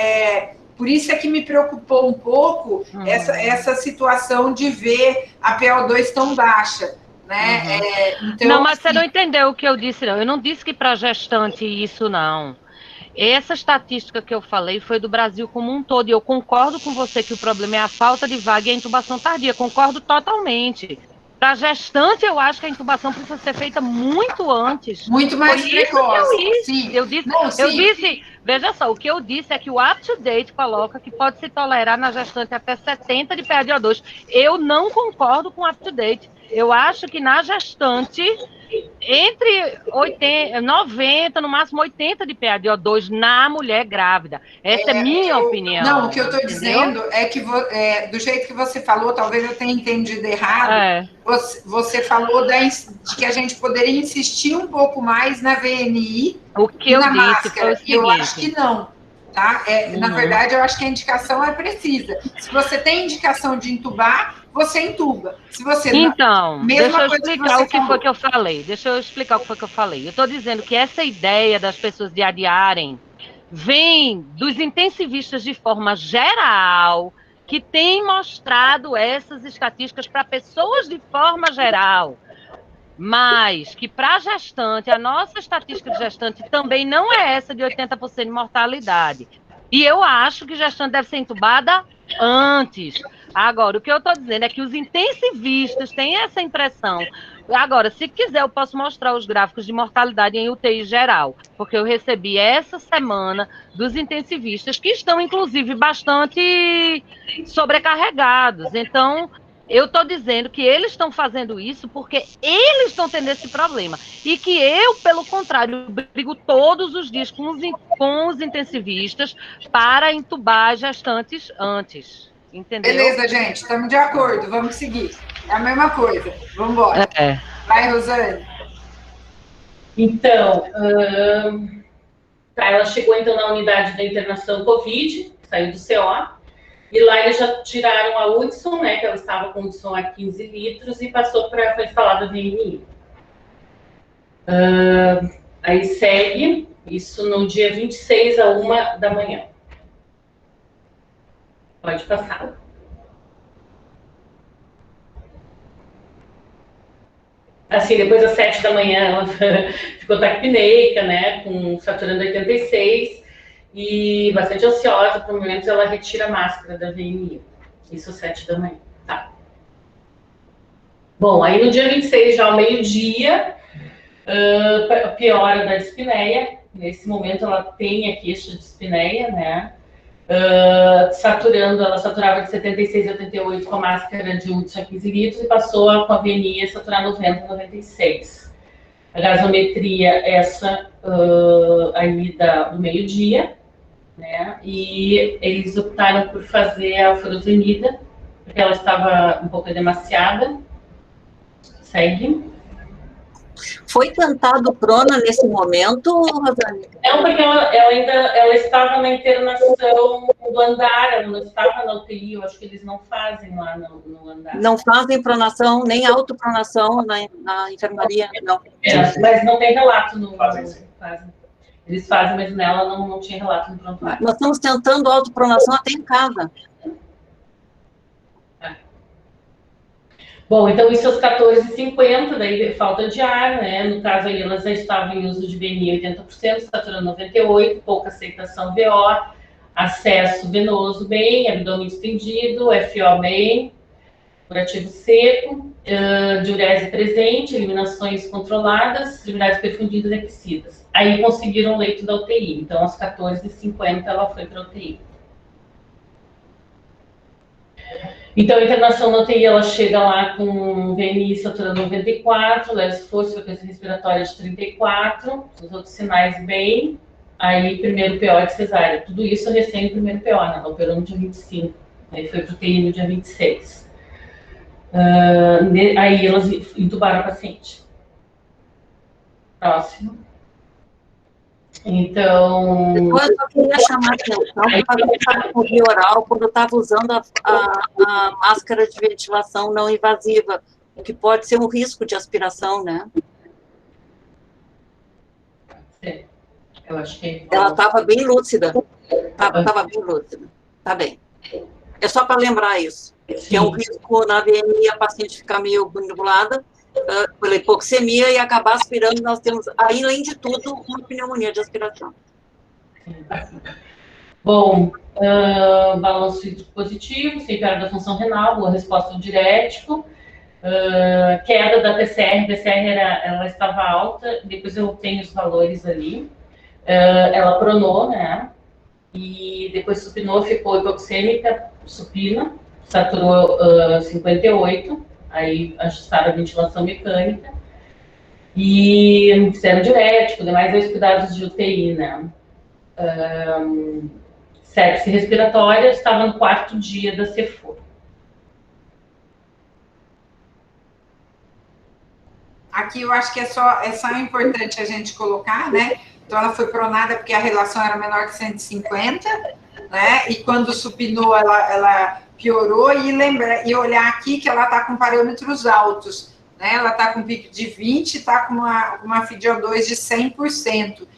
por isso é que me preocupou um pouco essa situação de ver a PO2 tão baixa, né? Então, não, mas você não entendeu o que eu disse, não. Eu não disse que para gestante isso, não. Essa estatística que eu falei foi do Brasil como um todo, e eu concordo com você que o problema é a falta de vaga e a intubação tardia, concordo totalmente. Para gestante, eu acho que a intubação precisa ser feita muito antes. Muito mais precoce. Eu disse, veja só, o que eu disse é que o UpToDate coloca que pode se tolerar na gestante até 70 de PaO2. Eu não concordo com o UpToDate. Eu acho que na gestante, entre 90, no máximo 80 de PaO2 na mulher grávida. Essa é minha opinião. Não, o que eu estou dizendo é que, do jeito que você falou, talvez eu tenha entendido errado, você falou de que a gente poderia insistir um pouco mais na VNI e na máscara. E eu acho que não. Tá? Na verdade, eu acho que a indicação é precisa. Se você tem indicação de intubar, você intuba. Se você então, deixa eu explicar o que foi que eu falei. Deixa eu explicar o que foi que eu falei. Eu estou dizendo que essa ideia das pessoas de adiarem vem dos intensivistas de forma geral, que tem mostrado essas estatísticas para pessoas de forma geral. Mas que para gestante, a nossa estatística de gestante também não é essa de 80% de mortalidade. E eu acho que gestante deve ser intubada antes. Agora, o que eu estou dizendo é que os intensivistas têm essa impressão. Agora, se quiser, eu posso mostrar os gráficos de mortalidade em UTI geral, porque eu recebi essa semana dos intensivistas, que estão, inclusive, bastante sobrecarregados. Então, eu estou dizendo que eles estão fazendo isso porque eles estão tendo esse problema. E que eu, pelo contrário, brigo todos os dias com os intensivistas para intubar as gestantes antes. Entendeu? Beleza, gente, estamos de acordo, vamos seguir. É a mesma coisa, vamos embora. Vai, Rosane. Então, ela chegou então na unidade da internação Covid, saiu do CO, e lá eles já tiraram a Hudson, né, que ela estava com Hudson a 15 litros, e foi instalada a VNI. Aí segue, isso no dia 26 a 1 da manhã. Pode passar. Assim, depois das 7 da manhã, ela ficou taquipneica, né, saturando 86, e bastante ansiosa. Por momentos, ela retira a máscara da VNI. Isso às 7 da manhã, tá? Bom, aí no dia 26, já ao meio-dia, piora da dispneia. Nesse momento, ela tem a queixa de dispneia, né? Ela saturava de 76 a 88 com a máscara de Hudson a 15 litros e passou com a VNI a saturar 90 a 96. A gasometria, essa aí do meio-dia, né? E eles optaram por fazer a furosemida, porque ela estava um pouco demasiada. Segue. Foi tentado prona nesse momento, Rosane? Não, porque ela estava na internação do andar, ela não estava na UTI, eu acho que eles não fazem lá no andar. Não fazem pronação, nem autopronação na enfermaria, não. Mas não tem relato no... Fazem. Eles fazem, mas nela não tinha relato no prontuário. Nós estamos tentando autopronação até em casa. Bom, então isso às 14h50, daí falta de ar, né? No caso aí elas já estavam em uso de VNI 80%, saturando 98%, pouca aceitação VO, acesso venoso bem, abdômen estendido, FO bem, curativo seco, diurese presente, eliminações controladas, extremidades perfundidas e aquecidas. Aí conseguiram o leito da UTI, então às 14h50 ela foi para a UTI. Então, a internação na UTI, ela chega lá com VNI saturando 94, leve esforço, frequência respiratória de 34, os outros sinais bem, aí primeiro PO de cesárea. Tudo isso recém primeiro PO, né? Ela operou no dia 25, aí foi para o UTI no dia 26. Aí elas entubaram a paciente. Próximo. Então... Depois eu queria chamar a atenção para o via oral, quando eu estava usando a máscara de ventilação não invasiva, o que pode ser um risco de aspiração, né? Sim. Eu acho que... Ela estava bem lúcida. Estava bem lúcida. Tá bem. É só para lembrar isso. Sim. Que é um risco na VNI a paciente ficar meio nebulada, pela hipoxemia e acabar aspirando, nós temos, além de tudo, uma pneumonia de aspiração. Bom, balanço hídrico positivo, sem piora da função renal, boa resposta ao diurético, queda da PCR, ela estava alta, depois eu tenho os valores ali, ela pronou, né, e depois supinou, ficou hipoxêmica, supina, saturou 58, aí ajustaram a ventilação mecânica e fizeram diurético, demais os cuidados de UTI, né. Sepse respiratória, estava no 4º dia da CEFOR. Aqui eu acho que é só importante a gente colocar, né? Então ela foi pronada porque a relação era menor que 150, né? E quando supinou, ela piorou, e olhar aqui que ela está com parâmetros altos, né? Ela está com pico de 20, está com uma FiO2 de 100%.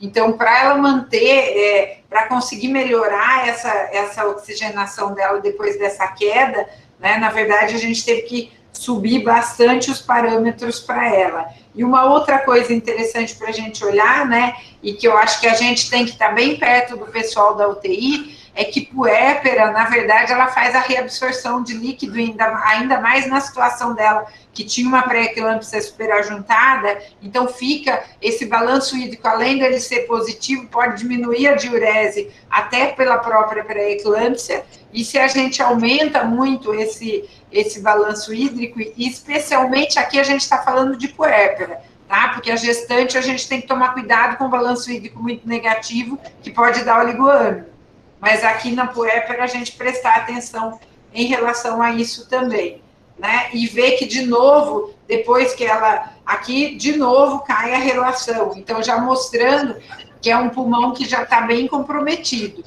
Então, para ela manter, para conseguir melhorar essa oxigenação dela depois dessa queda, né? Na verdade, a gente teve que subir bastante os parâmetros para ela. E uma outra coisa interessante para a gente olhar, né? E que eu acho que a gente tem que estar bem perto do pessoal da UTI, é que puérpera, na verdade, ela faz a reabsorção de líquido, ainda mais na situação dela, que tinha uma pré-eclâmpsia superajuntada, então fica esse balanço hídrico, além dele ser positivo, pode diminuir a diurese até pela própria pré-eclâmpsia, e se a gente aumenta muito esse balanço hídrico, e especialmente aqui a gente está falando de puérpera, tá? Porque a gestante a gente tem que tomar cuidado com o balanço hídrico muito negativo, que pode dar oligoâmino. Mas aqui na puérpera a gente prestar atenção em relação a isso também, né? E ver que, de novo, depois que aqui, de novo, cai a relação. Então, já mostrando que é um pulmão que já está bem comprometido.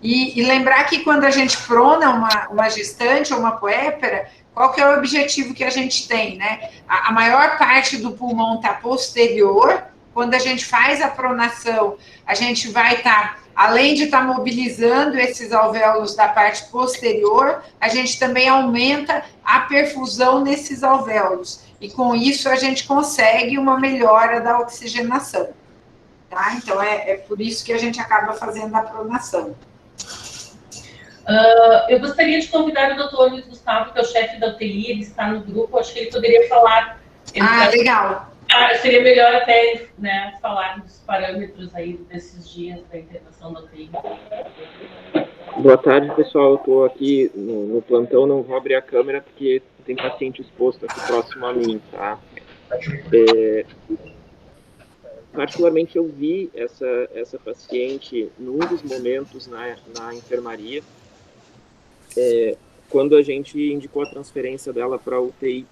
E lembrar que quando a gente prona uma gestante ou uma puérpera, qual que é o objetivo que a gente tem, né? A maior parte do pulmão está posterior. Quando a gente faz a pronação, a gente vai estar... Além de estar mobilizando esses alvéolos da parte posterior, a gente também aumenta a perfusão nesses alvéolos. E com isso a gente consegue uma melhora da oxigenação. Tá? Então é por isso que a gente acaba fazendo a pronação. Eu gostaria de convidar o doutor Luiz Gustavo, que é o chefe da UTI, ele está no grupo, acho que ele poderia falar. Legal. Seria melhor até, né, falar dos parâmetros aí desses dias da internação da UTI. Boa tarde, pessoal. Eu estou aqui no plantão, não vou abrir a câmera porque tem paciente exposto aqui próximo a mim, tá? Particularmente, eu vi essa paciente num dos momentos na enfermaria, quando a gente indicou a transferência dela para a UTI.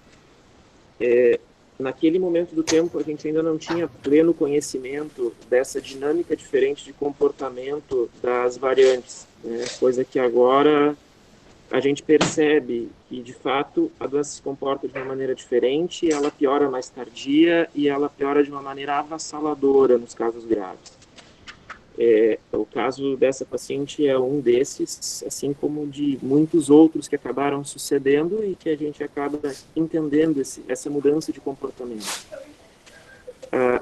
Naquele momento do tempo, a gente ainda não tinha pleno conhecimento dessa dinâmica diferente de comportamento das variantes, né? Coisa que agora a gente percebe que, de fato, a doença se comporta de uma maneira diferente, ela piora mais tardia e ela piora de uma maneira avassaladora nos casos graves. O caso dessa paciente é um desses, assim como de muitos outros que acabaram sucedendo e que a gente acaba entendendo essa mudança de comportamento.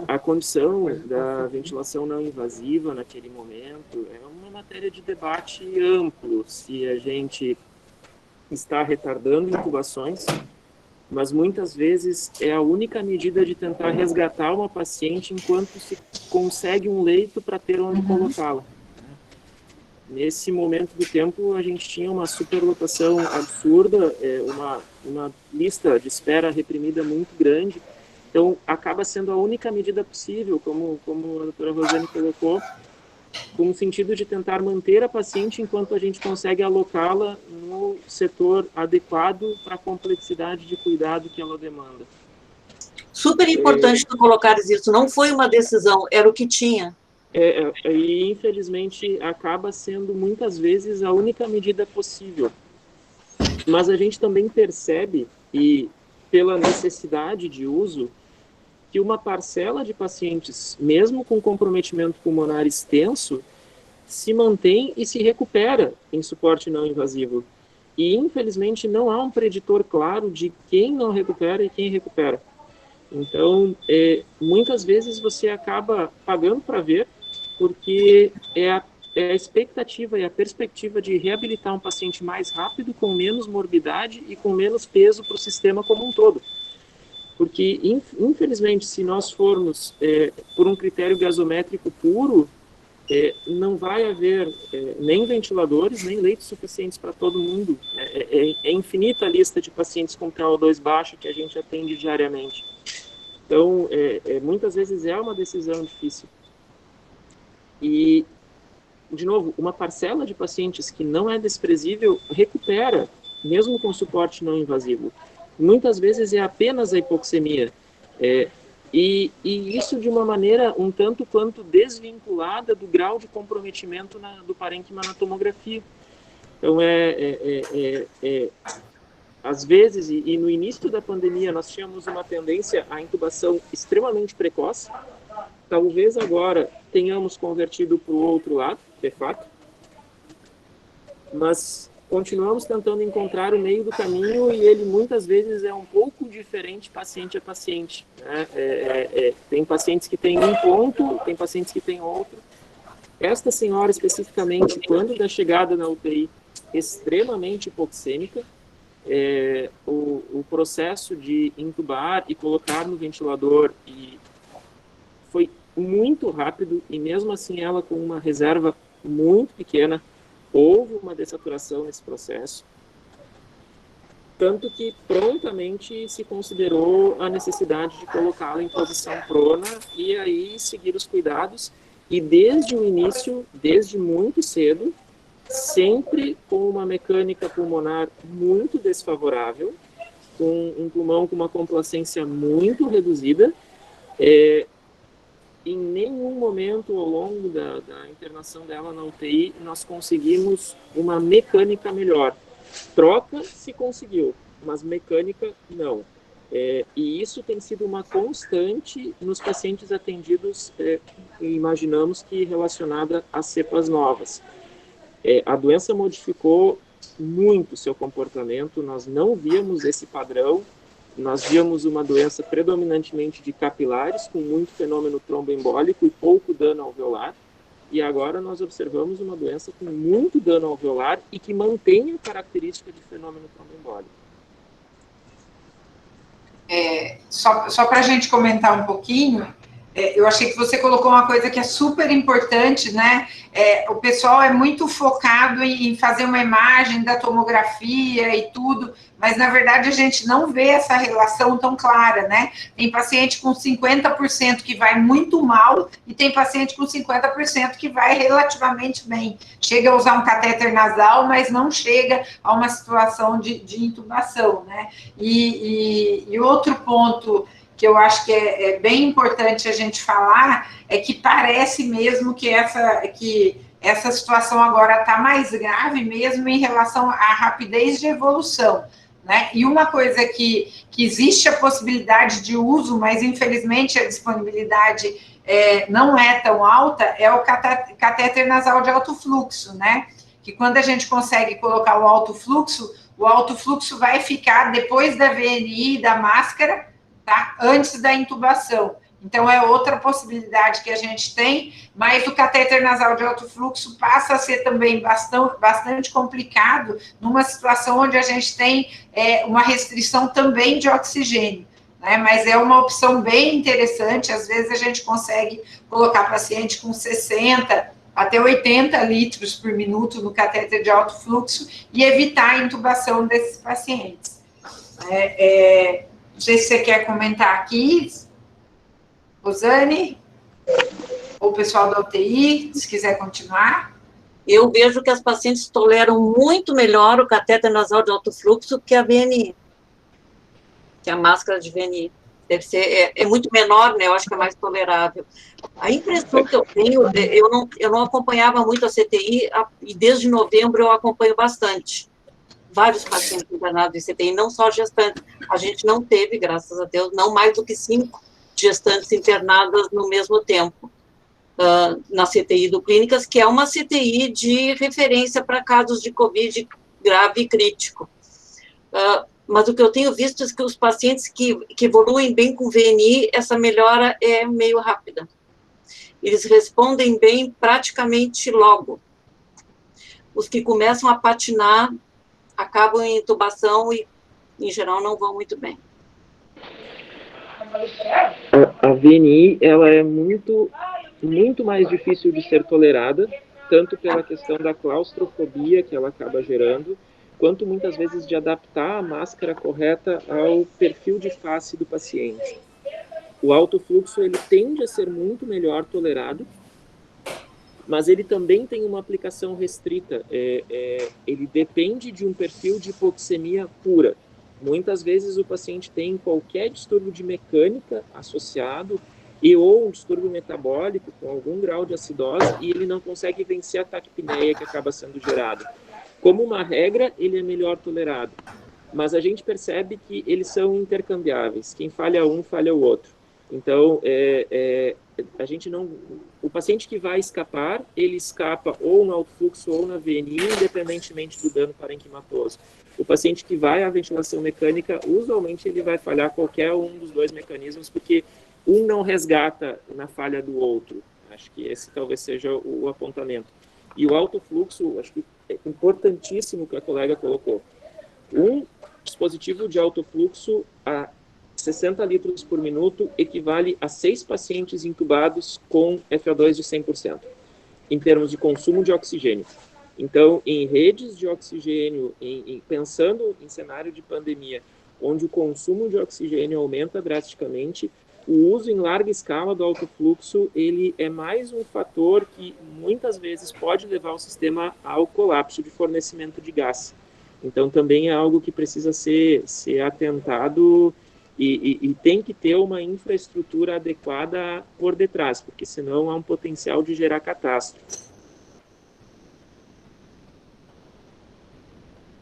A condição da ventilação não invasiva naquele momento é uma matéria de debate amplo, se a gente está retardando intubações, mas muitas vezes é a única medida de tentar resgatar uma paciente enquanto se consegue um leito para ter onde colocá-la. Nesse momento do tempo, a gente tinha uma superlotação absurda, uma lista de espera reprimida muito grande, então acaba sendo a única medida possível, como a doutora Rosane colocou, com o sentido de tentar manter a paciente enquanto a gente consegue alocá-la no setor adequado para a complexidade de cuidado que ela demanda. Super importante tu colocares isso, não foi uma decisão, era o que tinha. E infelizmente acaba sendo muitas vezes a única medida possível. Mas a gente também percebe, e pela necessidade de uso, que uma parcela de pacientes, mesmo com comprometimento pulmonar extenso, se mantém e se recupera em suporte não invasivo. E, infelizmente, não há um preditor claro de quem não recupera e quem recupera. Então, muitas vezes você acaba pagando para ver, porque é a expectativa e a perspectiva de reabilitar um paciente mais rápido, com menos morbidade e com menos peso para o sistema como um todo. Porque, infelizmente, se nós formos por um critério gasométrico puro, não vai haver nem ventiladores, nem leitos suficientes para todo mundo. É infinita a lista de pacientes com PaO2 baixo que a gente atende diariamente. Então, muitas vezes é uma decisão difícil. E, de novo, uma parcela de pacientes que não é desprezível recupera, mesmo com suporte não invasivo. Muitas vezes é apenas a hipoxemia. E isso de uma maneira um tanto quanto desvinculada do grau de comprometimento do parênquima na tomografia. Então, às vezes, e no início da pandemia, nós tínhamos uma tendência à intubação extremamente precoce. Talvez agora tenhamos convertido para o outro lado, de fato. Mas continuamos tentando encontrar o meio do caminho e ele muitas vezes é um pouco diferente paciente a paciente. Né? Tem pacientes que têm um ponto, tem pacientes que têm outro. Esta senhora especificamente, quando da chegada na UTI, extremamente hipoxêmica, o processo de intubar e colocar no ventilador foi muito rápido e mesmo assim ela com uma reserva muito pequena, houve uma dessaturação nesse processo, tanto que prontamente se considerou a necessidade de colocá-la em posição prona e aí seguir os cuidados, e desde o início, desde muito cedo, sempre com uma mecânica pulmonar muito desfavorável, com um pulmão com uma complacência muito reduzida. Em nenhum momento ao longo da internação dela na UTI nós conseguimos uma mecânica melhor. Troca se conseguiu, mas mecânica não. E isso tem sido uma constante nos pacientes atendidos, imaginamos que relacionada às cepas novas. A doença modificou muito seu comportamento, nós não víamos esse padrão. Nós víamos uma doença predominantemente de capilares, com muito fenômeno tromboembólico e pouco dano alveolar, e agora nós observamos uma doença com muito dano alveolar e que mantém a característica de fenômeno tromboembólico. Só para a gente comentar um pouquinho, eu achei que você colocou uma coisa que é super importante, né? O pessoal é muito focado em fazer uma imagem da tomografia e tudo, mas na verdade a gente não vê essa relação tão clara, né? Tem paciente com 50% que vai muito mal e tem paciente com 50% que vai relativamente bem. Chega a usar um catéter nasal, mas não chega a uma situação de intubação, né? E outro ponto que eu acho que é bem importante a gente falar, é que parece mesmo que essa situação agora está mais grave mesmo em relação à rapidez de evolução, né? E uma coisa que existe a possibilidade de uso, mas infelizmente a disponibilidade não é tão alta é o catéter nasal de alto fluxo, né? Que quando a gente consegue colocar o alto fluxo vai ficar depois da VNI, da máscara, tá? Antes da intubação. Então, é outra possibilidade que a gente tem, mas o catéter nasal de alto fluxo passa a ser também bastante complicado numa situação onde a gente tem uma restrição também de oxigênio, né? Mas é uma opção bem interessante, às vezes a gente consegue colocar paciente com 60 até 80 litros por minuto no catéter de alto fluxo e evitar a intubação desses pacientes. Não sei se você quer comentar aqui, Rosane, ou o pessoal da UTI, se quiser continuar. Eu vejo que as pacientes toleram muito melhor o catéter nasal de alto fluxo que a VNI, que a máscara de VNI. Deve ser, é muito menor, né? Eu acho que é mais tolerável. A impressão que eu tenho, eu não acompanhava muito a CTI, e desde novembro eu acompanho bastante. Vários pacientes internados em CTI, não só gestantes. A gente não teve, graças a Deus, não mais do que 5 gestantes internadas no mesmo tempo, na CTI do Clínicas, que é uma CTI de referência para casos de COVID grave e crítico. Mas o que eu tenho visto é que os pacientes que evoluem bem com VNI, essa melhora é meio rápida. Eles respondem bem praticamente logo. Os que começam a patinar acabam em intubação e, em geral, não vão muito bem. A VNI, ela é muito mais difícil de ser tolerada, tanto pela questão da claustrofobia que ela acaba gerando, quanto muitas vezes de adaptar a máscara correta ao perfil de face do paciente. O alto fluxo, ele tende a ser muito melhor tolerado, mas ele também tem uma aplicação restrita. Ele depende de um perfil de hipoxemia pura. Muitas vezes o paciente tem qualquer distúrbio de mecânica associado ou um distúrbio metabólico com algum grau de acidose e ele não consegue vencer a taquipneia que acaba sendo gerada. Como uma regra, ele é melhor tolerado, mas a gente percebe que eles são intercambiáveis. Quem falha um, falha o outro. Então, a gente não... O paciente que vai escapar, ele escapa ou no alto fluxo ou na VNI, independentemente do dano parenquimatoso. O paciente que vai à ventilação mecânica, usualmente ele vai falhar qualquer um dos dois mecanismos, porque um não resgata na falha do outro. Acho que esse talvez seja o apontamento. E o alto fluxo, acho que é importantíssimo que a colega colocou. Um dispositivo de alto fluxo a 60 litros por minuto equivale a 6 pacientes intubados com FO2 de 100%, em termos de consumo de oxigênio. Então, em redes de oxigênio, pensando em cenário de pandemia, onde o consumo de oxigênio aumenta drasticamente, o uso em larga escala do alto fluxo, ele é mais um fator que muitas vezes pode levar o sistema ao colapso de fornecimento de gás. Então, também é algo que precisa ser atentado e tem que ter uma infraestrutura adequada por detrás, porque senão há um potencial de gerar catástrofe.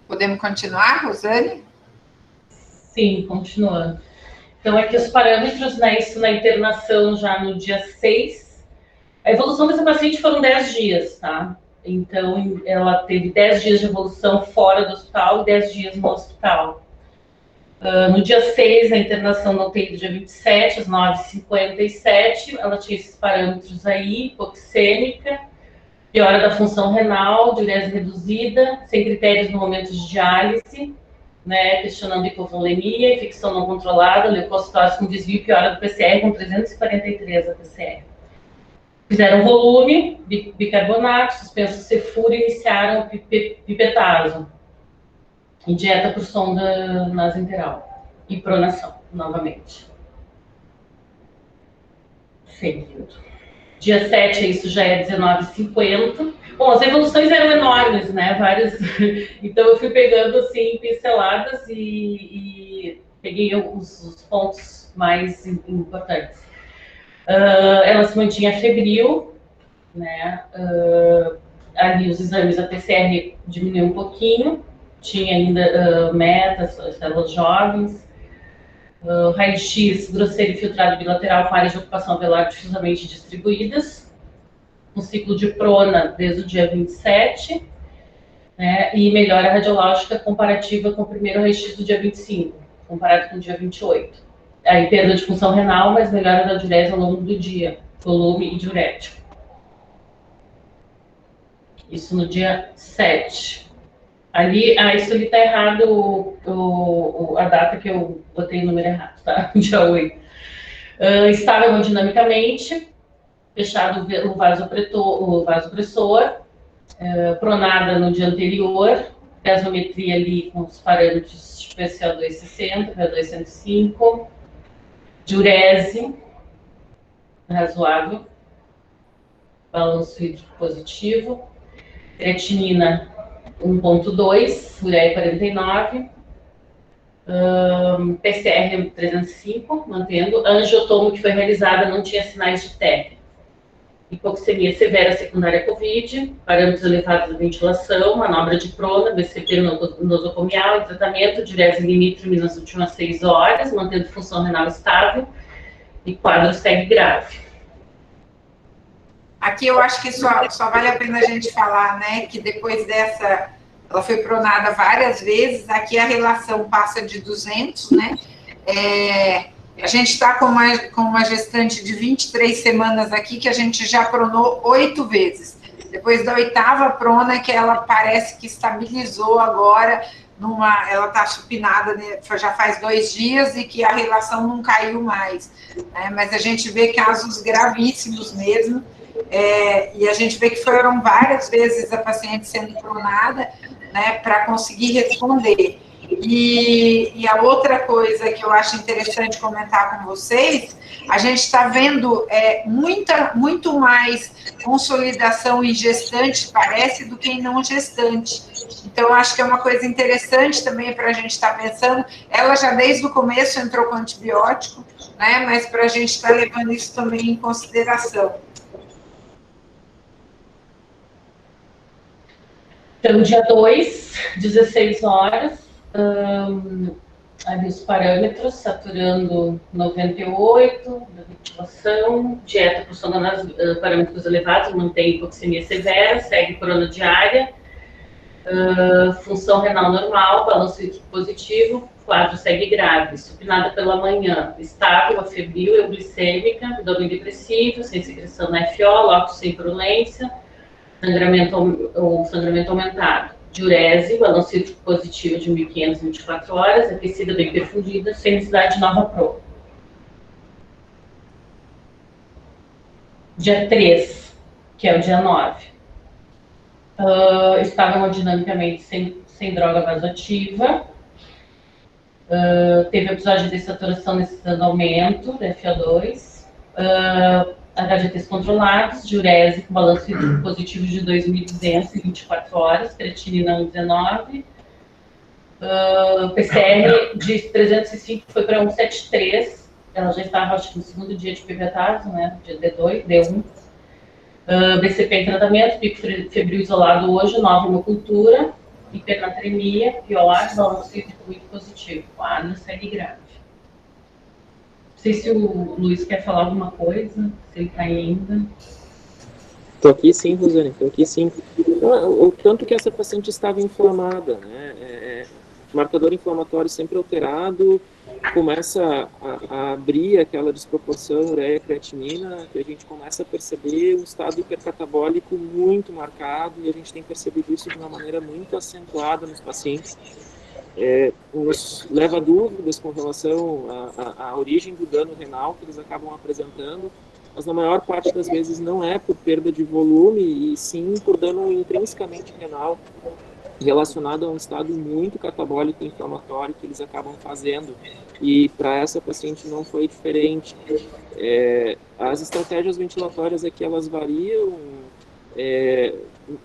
Podemos continuar, Rosane? Sim, continuando. Então, aqui os parâmetros, né, isso na internação já no dia 6. A evolução dessa paciente foram 10 dias, tá? Então, ela teve 10 dias de evolução fora do hospital e 10 dias no hospital. No dia 6, a internação na UTI do dia 27, às 9h57, ela tinha esses parâmetros aí, hipoxêmica, piora da função renal, diurese reduzida, sem critérios no momento de diálise, né, questionando hipovolemia, infecção não controlada, leucocitose com desvio e piora do PCR com 343 a PCR. Fizeram volume, bicarbonato, suspenso cefuro e iniciaram pipetazo. E dieta por sonda nasointeral. E pronação, novamente. Seguindo. Dia 7, isso já é 19h50. Bom, as evoluções eram enormes, né? Várias. Então, eu fui pegando, assim, pinceladas e peguei os pontos mais importantes. Ela se mantinha febril, né? Ali os exames, a PCR diminuiu um pouquinho. Tinha ainda metas, células jovens. Raio-X grosseiro e filtrado bilateral com áreas de ocupação velar difusamente distribuídas, um ciclo de prona desde o dia 27, né, e melhora radiológica comparativa com o primeiro raio-x do dia 25, comparado com o dia 28. Aí perda de função renal, mas melhora da diurese ao longo do dia, volume e diurético. Isso no dia 7. Ali, isso ali tá errado, a data que eu botei o número errado, tá? Dia 8. Estável hemodinamicamente, fechado o vasopressor, pronada no dia anterior, gasometria ali com os parâmetros de PCO2 60, PO2 105, diurese razoável, balanço hídrico positivo, creatinina 1.2, ureia 49, PCR 305, mantendo. A angiotomo que foi realizada não tinha sinais de TEP. Hipoxemia severa secundária COVID, parâmetros elevados de ventilação, manobra de prona, BCP nosocomial, tratamento, diurese limítrofe nas últimas 6 horas, mantendo função renal estável e quadro segue grave. Aqui eu acho que só vale a pena a gente falar, né, que depois dessa, ela foi pronada várias vezes, aqui a relação passa de 200, né, a gente está com uma gestante de 23 semanas aqui, que a gente já pronou 8 vezes. Depois da 8ª prona, que ela parece que estabilizou agora, ela está supinada, né, já faz 2 dias, e que a relação não caiu mais, né, mas a gente vê casos gravíssimos mesmo, e a gente vê que foram várias vezes a paciente sendo pronada, né, para conseguir responder. E a outra coisa que eu acho interessante comentar com vocês, a gente está vendo muito mais consolidação em gestante, parece, do que em não gestante. Então, eu acho que é uma coisa interessante também para a gente estar pensando. Ela já desde o começo entrou com antibiótico, né, mas para a gente estar levando isso também em consideração. Então, dia 2, 16 horas, ali os parâmetros, saturando 98, da ventilação, dieta por parâmetros elevados, mantém hipoxemia severa, segue corona diária, função renal normal, balanço hídrico positivo, quadro segue grave, supinada pela manhã, estável, afebril, euglicêmica, abdômen depressivo, sem secreção na FO, locus sem purulência, sangramento aumentado, diurese, balanço hídrico positivo de 1.500 em 24 horas, aquecida bem perfundida, sem necessidade de nova prova. Dia 3, que é o dia 9. Estava hemodinamicamente sem droga vasoativa. Teve episódio de dessaturação necessitando aumento da FO2. HGTs controlados, diurese com balanço hídrico positivo de 2.200 em 24 horas, creatinina 1,19, PCR de 305 foi para 173, ela já estava, acho que no segundo dia de pivetazo, né, dia D2, D1, BCP em tratamento, pico febril isolado hoje, 9 hemocultura, hipernatremia, pior, balanço hídrico muito positivo, quadro segue grave. Não sei se o Luiz quer falar alguma coisa, se ele está aí ainda. Estou aqui sim, Rosane, estou aqui sim. O tanto que essa paciente estava inflamada, né? O marcador inflamatório sempre alterado, começa a abrir aquela desproporção ureia-creatinina, e a gente começa a perceber um estado hipercatabólico muito marcado, e a gente tem percebido isso de uma maneira muito acentuada nos pacientes. Nos leva a dúvidas com relação à origem do dano renal que eles acabam apresentando, mas na maior parte das vezes não é por perda de volume, e sim por dano intrinsecamente renal, relacionado a um estado muito catabólico e inflamatório que eles acabam fazendo. E para essa paciente não foi diferente. As estratégias ventilatórias aqui, elas variam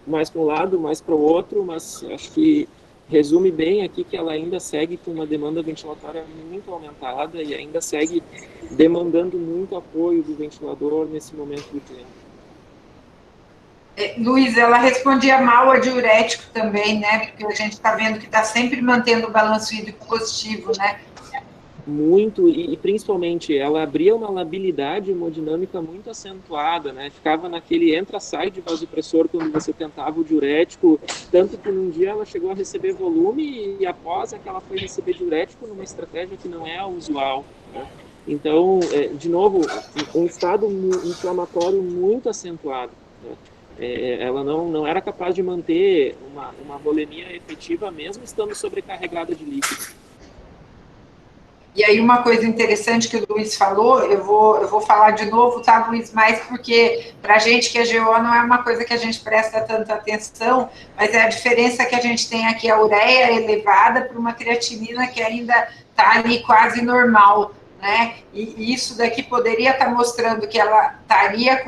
mais para um lado, mais para o outro, mas acho que resume bem aqui que ela ainda segue com uma demanda ventilatória muito aumentada e ainda segue demandando muito apoio do ventilador nesse momento do tempo. Luiz, ela respondia mal a diurético também, né? Porque a gente está vendo que está sempre mantendo o balanço hídrico positivo, né? muito, e principalmente ela abria uma labilidade hemodinâmica muito acentuada, né? Ficava naquele entra-sai de vasopressor quando você tentava o diurético, tanto que num dia ela chegou a receber volume e após é que ela foi receber diurético numa estratégia que não é a usual, né? Então, de novo, um estado inflamatório muito acentuado, né? Ela não era capaz de manter uma volemia efetiva mesmo estando sobrecarregada de líquido. E aí uma coisa interessante que o Luiz falou, eu vou falar de novo, tá, Luiz? Mais porque para a gente que é GO não é uma coisa que a gente presta tanta atenção, mas é a diferença que a gente tem aqui, a ureia elevada para uma creatinina que ainda está ali quase normal, né? E isso daqui poderia estar mostrando que ela estaria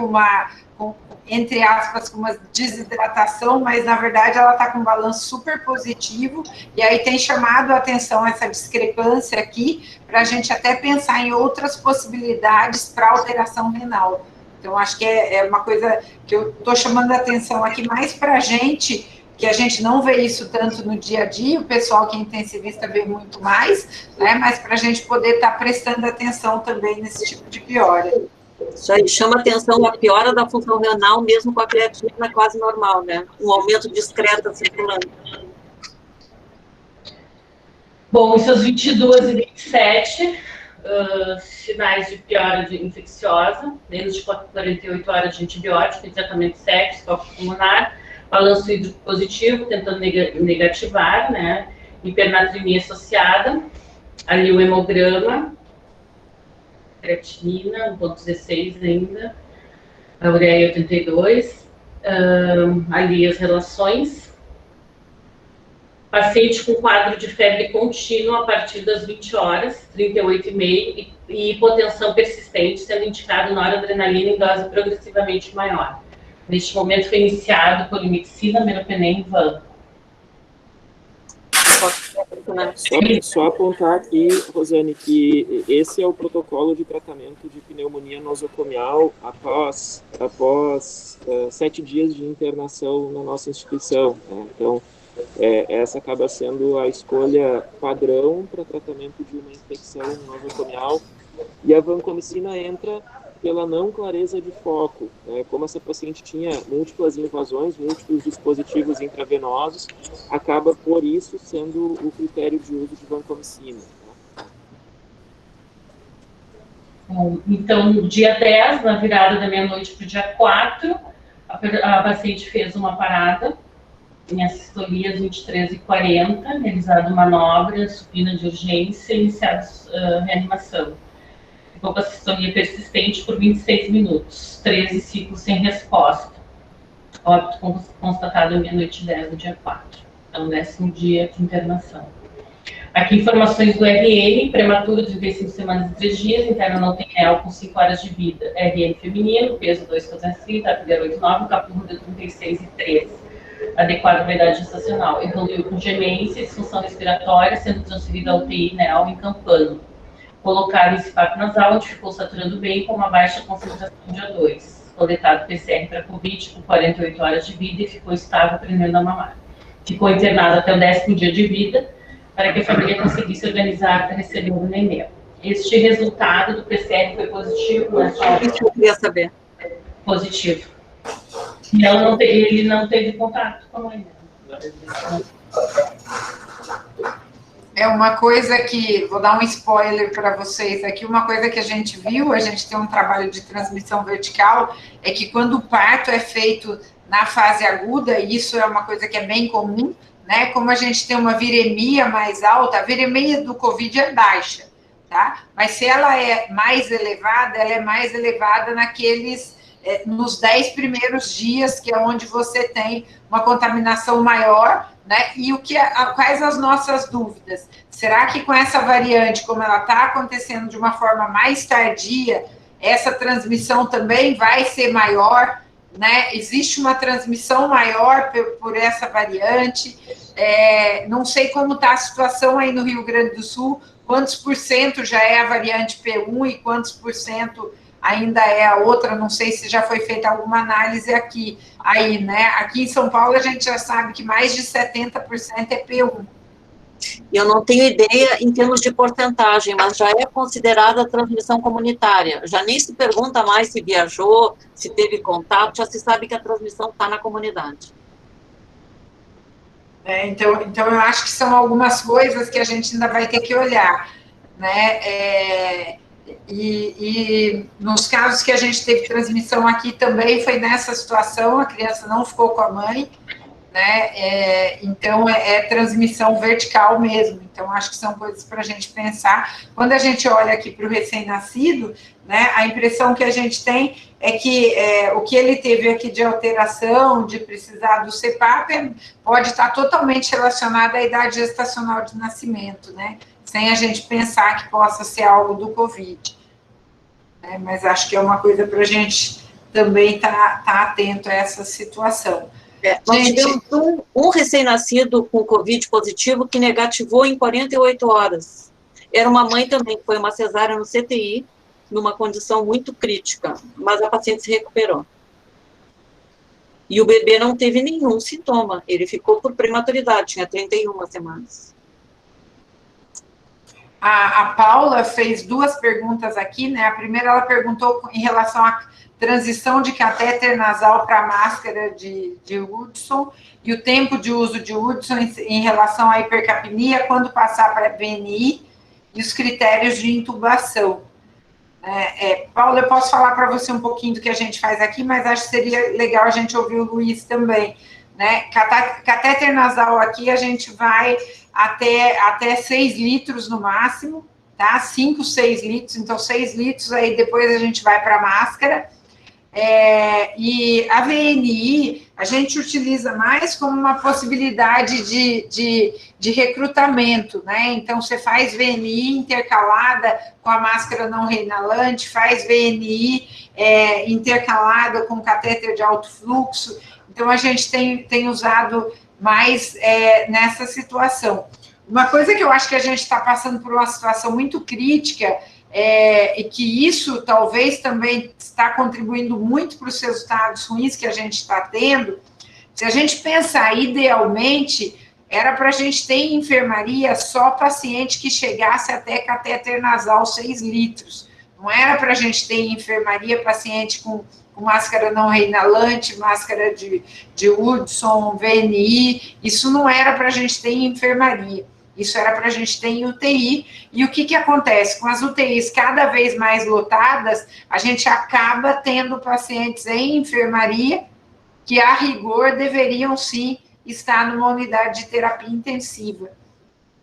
entre aspas, com uma desidratação, mas na verdade ela está com um balanço super positivo, e aí tem chamado a atenção essa discrepância aqui, para a gente até pensar em outras possibilidades para alteração renal. Então, acho que é uma coisa que eu estou chamando a atenção aqui mais para a gente, que a gente não vê isso tanto no dia a dia, o pessoal que é intensivista vê muito mais, né, mas para a gente poder estar prestando atenção também nesse tipo de piora. Isso aí chama atenção a piora da função renal, mesmo com a creatinina quase normal, né? Um aumento discreto circulando. Bom, em seus 22 e 27, sinais de piora infecciosa, menos de 48 horas de antibiótico e tratamento sepsis, foco pulmonar, balanço hídrico positivo, tentando negativar, né? Hipernatremia associada, ali o hemograma, creatinina, 1,16 ainda, a ureia 82, ali as relações. Paciente com quadro de febre contínua a partir das 20 horas, 38,5, e hipotensão persistente, sendo indicado noradrenalina em dose progressivamente maior. Neste momento foi iniciado polimixina, meropenem e van. Só apontar aqui, Rosane, que esse é o protocolo de tratamento de pneumonia nosocomial após 7 dias de internação na nossa instituição, né? Então, essa acaba sendo a escolha padrão para tratamento de uma infecção nosocomial, e a vancomicina entra pela não clareza de foco, né? Como essa paciente tinha múltiplas invasões, múltiplos dispositivos intravenosos, acaba por isso sendo o critério de uso de vancomicina. Bom, então, no dia 10, na virada da meia-noite para o dia 4, a paciente fez uma parada em assistolia às 23h40, realizado manobra, supina de urgência, iniciada reanimação. Ficou com a sistolia persistente por 26 minutos, 13 ciclos sem resposta. Óbito constatado à meia-noite 10 do dia 4. Então, 10º dia de internação. Aqui, informações do RN, prematuro, 35 semanas e 3 dias, interna não tem réu com 5 horas de vida. RN feminino, peso 2,5, TAP 0,89, capítulo de 36 e 13. Adequada à idade gestacional. Evoluiu com gemência e disfunção respiratória, sendo transferida ao UTI NEL em Campano. Colocado em CPAP nasal, onde ficou saturando bem com uma baixa concentração de O2. Coletado PCR para Covid com 48 horas de vida e ficou estável aprendendo a mamar. Ficou internado até o 10º dia de vida, para que a família conseguisse organizar para receber o neném. Este resultado do PCR foi positivo, né? Isso eu queria saber. Positivo. E ele não teve contato com a mãe dela. É uma coisa que, vou dar um spoiler para vocês aqui, uma coisa que a gente viu, a gente tem um trabalho de transmissão vertical, é que quando o parto é feito na fase aguda, e isso é uma coisa que é bem comum, né? Como a gente tem uma viremia mais alta, a viremia do Covid é baixa, tá? Mas se ela é mais elevada, ela é mais elevada nos 10 primeiros dias, que é onde você tem uma contaminação maior, né? E quais as nossas dúvidas? Será que com essa variante, como ela está acontecendo de uma forma mais tardia, essa transmissão também vai ser maior, né? Existe uma transmissão maior por essa variante? Não sei como está a situação aí no Rio Grande do Sul, quantos por cento já é a variante P1 e quantos por cento ainda é a outra, não sei se já foi feita alguma análise aí, né? Aqui em São Paulo a gente já sabe que mais de 70% é P1. Eu não tenho ideia em termos de porcentagem, mas já é considerada transmissão comunitária. Já nem se pergunta mais se viajou, se teve contato, já se sabe que a transmissão está na comunidade. Então, eu acho que são algumas coisas que a gente ainda vai ter que olhar, né? E nos casos que a gente teve transmissão aqui também foi nessa situação, a criança não ficou com a mãe, né? Então, é transmissão vertical mesmo. Então, acho que são coisas para a gente pensar. Quando a gente olha aqui para o recém-nascido, né, a impressão que a gente tem é que o que ele teve aqui de alteração, de precisar do CPAP, pode estar totalmente relacionado à idade gestacional de nascimento, né? Sem a gente pensar que possa ser algo do Covid. Né? Mas acho que é uma coisa para a gente também estar atento a essa situação. Nós tivemos um recém-nascido com Covid positivo que negativou em 48 horas. Era uma mãe também, que foi uma cesárea no CTI, numa condição muito crítica, mas a paciente se recuperou. E o bebê não teve nenhum sintoma, ele ficou por prematuridade, tinha 31 semanas. A Paula fez duas perguntas aqui, né? A primeira, ela perguntou em relação à transição de catéter nasal para máscara de Hudson e o tempo de uso de Hudson em relação à hipercapnia, quando passar para VNI e os critérios de intubação. Paula, eu posso falar para você um pouquinho do que a gente faz aqui, mas acho que seria legal a gente ouvir o Luiz também. Né? Catéter nasal aqui, a gente vai até 6 litros no máximo, tá? 5, 6 litros, então 6 litros, aí depois a gente vai para a máscara. E a VNI, a gente utiliza mais como uma possibilidade de recrutamento, né? Então, você faz VNI intercalada com a máscara não reinalante, faz VNI intercalada com catéter de alto fluxo. Então, a gente tem usado mais nessa situação. Uma coisa que eu acho que a gente está passando por uma situação muito crítica e que isso talvez também está contribuindo muito para os resultados ruins que a gente está tendo. Se a gente pensar idealmente, era para a gente ter em enfermaria só paciente que chegasse até catéter nasal 6 litros. Não era para a gente ter em enfermaria paciente com máscara não reinalante, máscara de Hudson, VNI. Isso não era para a gente ter em enfermaria. Isso era para a gente ter em UTI. E o que acontece? Com as UTIs cada vez mais lotadas, a gente acaba tendo pacientes em enfermaria que, a rigor, deveriam, sim, estar numa unidade de terapia intensiva.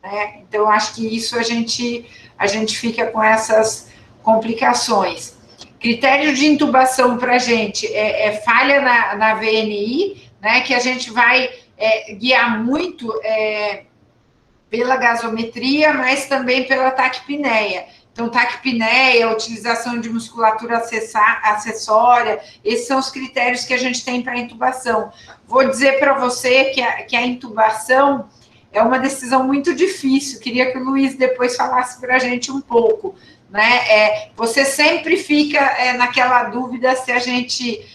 Né? Então, acho que isso a gente fica com essas complicações. Critério de intubação para a gente falha na VNI, né, que a gente vai guiar muito pela gasometria, mas também pela taquipneia. Então, taquipneia, utilização de musculatura acessória, esses são os critérios que a gente tem para a intubação. Vou dizer para você que a intubação é uma decisão muito difícil, queria que o Luiz depois falasse para a gente um pouco. Né? Você sempre fica naquela dúvida se a gente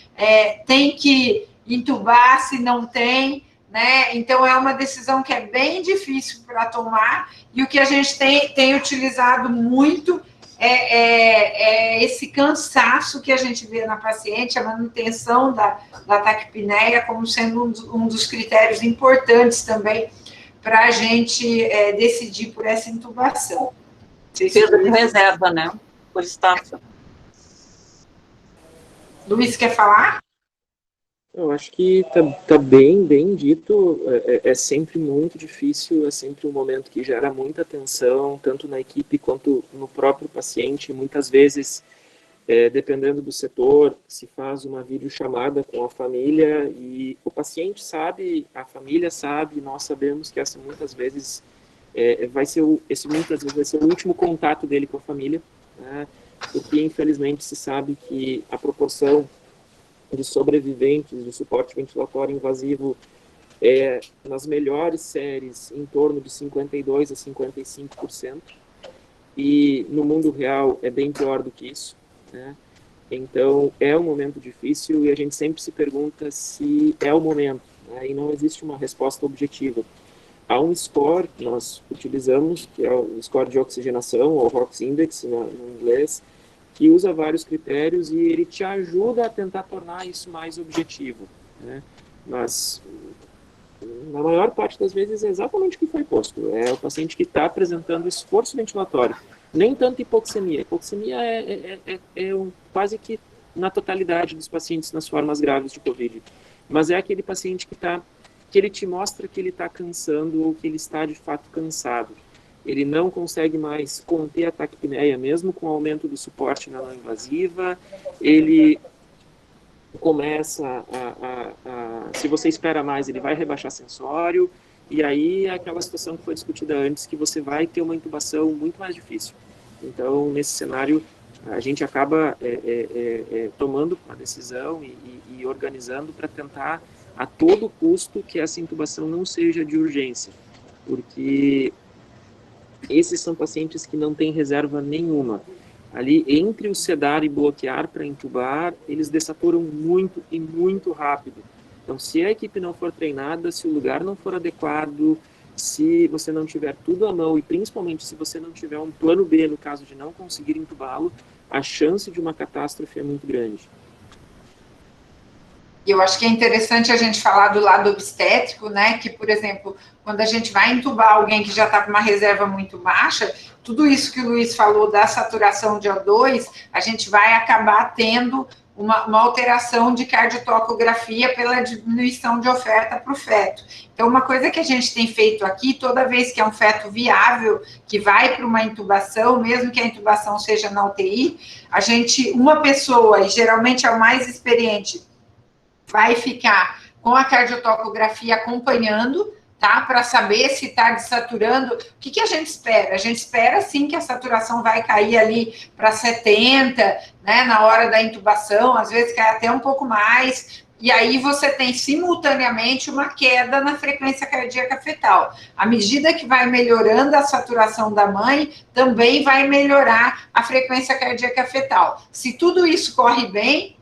tem que intubar, se não tem, né? Então, é uma decisão que é bem difícil para tomar, e o que a gente tem utilizado muito é esse cansaço que a gente vê na paciente, a manutenção da taquipneia como sendo um dos critérios importantes também para a gente decidir por essa intubação. Perda de reserva, né? Por estácio. Luiz, quer falar? Eu acho que tá bem dito. É sempre muito difícil, é sempre um momento que gera muita tensão, tanto na equipe quanto no próprio paciente. Muitas vezes, dependendo do setor, se faz uma videochamada com a família e o paciente sabe, a família sabe, nós sabemos que essa muitas vezes muitas vezes vai ser o último contato dele com a família, né? Porque infelizmente se sabe que a proporção de sobreviventes de suporte ventilatório invasivo nas melhores séries em torno de 52% a 55%, e no mundo real é bem pior do que isso, né? Então é um momento difícil e a gente sempre se pergunta se é o momento, né? E não existe uma resposta objetiva. há um score que nós utilizamos, que é o score de oxigenação, ou ROX Index no inglês, que usa vários critérios e ele te ajuda a tentar tornar isso mais objetivo, né? Mas, na maior parte das vezes, é exatamente o que foi posto. É o paciente que está apresentando esforço ventilatório, nem tanto hipoxemia. Hipoxemia quase que na totalidade dos pacientes nas formas graves de COVID. Mas é aquele paciente que ele te mostra que ele está cansando ou que ele está de fato cansado. Ele não consegue mais conter a taquipneia, mesmo com o aumento do suporte na não invasiva. Ele começa se você espera mais, ele vai rebaixar sensório. E aí é aquela situação que foi discutida antes, que você vai ter uma intubação muito mais difícil. Então, nesse cenário, a gente acaba tomando uma decisão e organizando para tentar, a todo custo, que essa intubação não seja de urgência, porque esses são pacientes que não têm reserva nenhuma. Ali, entre o sedar e bloquear para intubar, eles dessaturam muito e muito rápido. Então, se a equipe não for treinada, se o lugar não for adequado, se você não tiver tudo à mão e principalmente se você não tiver um plano B no caso de não conseguir intubá-lo, a chance de uma catástrofe é muito grande. E eu acho que é interessante a gente falar do lado obstétrico, né, que, por exemplo, quando a gente vai entubar alguém que já está com uma reserva muito baixa, tudo isso que o Luiz falou da saturação de O2, a gente vai acabar tendo uma alteração de cardiotocografia pela diminuição de oferta para o feto. Então, uma coisa que a gente tem feito aqui, toda vez que é um feto viável, que vai para uma intubação, mesmo que a intubação seja na UTI, uma pessoa, e geralmente é o mais experiente, vai ficar com a cardiotocografia acompanhando, tá? Para saber se está desaturando. O que a gente espera? A gente espera, sim, que a saturação vai cair ali para 70, né? Na hora da intubação, às vezes cai até um pouco mais, e aí você tem simultaneamente uma queda na frequência cardíaca fetal. À medida que vai melhorando a saturação da mãe, também vai melhorar a frequência cardíaca fetal. Se tudo isso corre bem,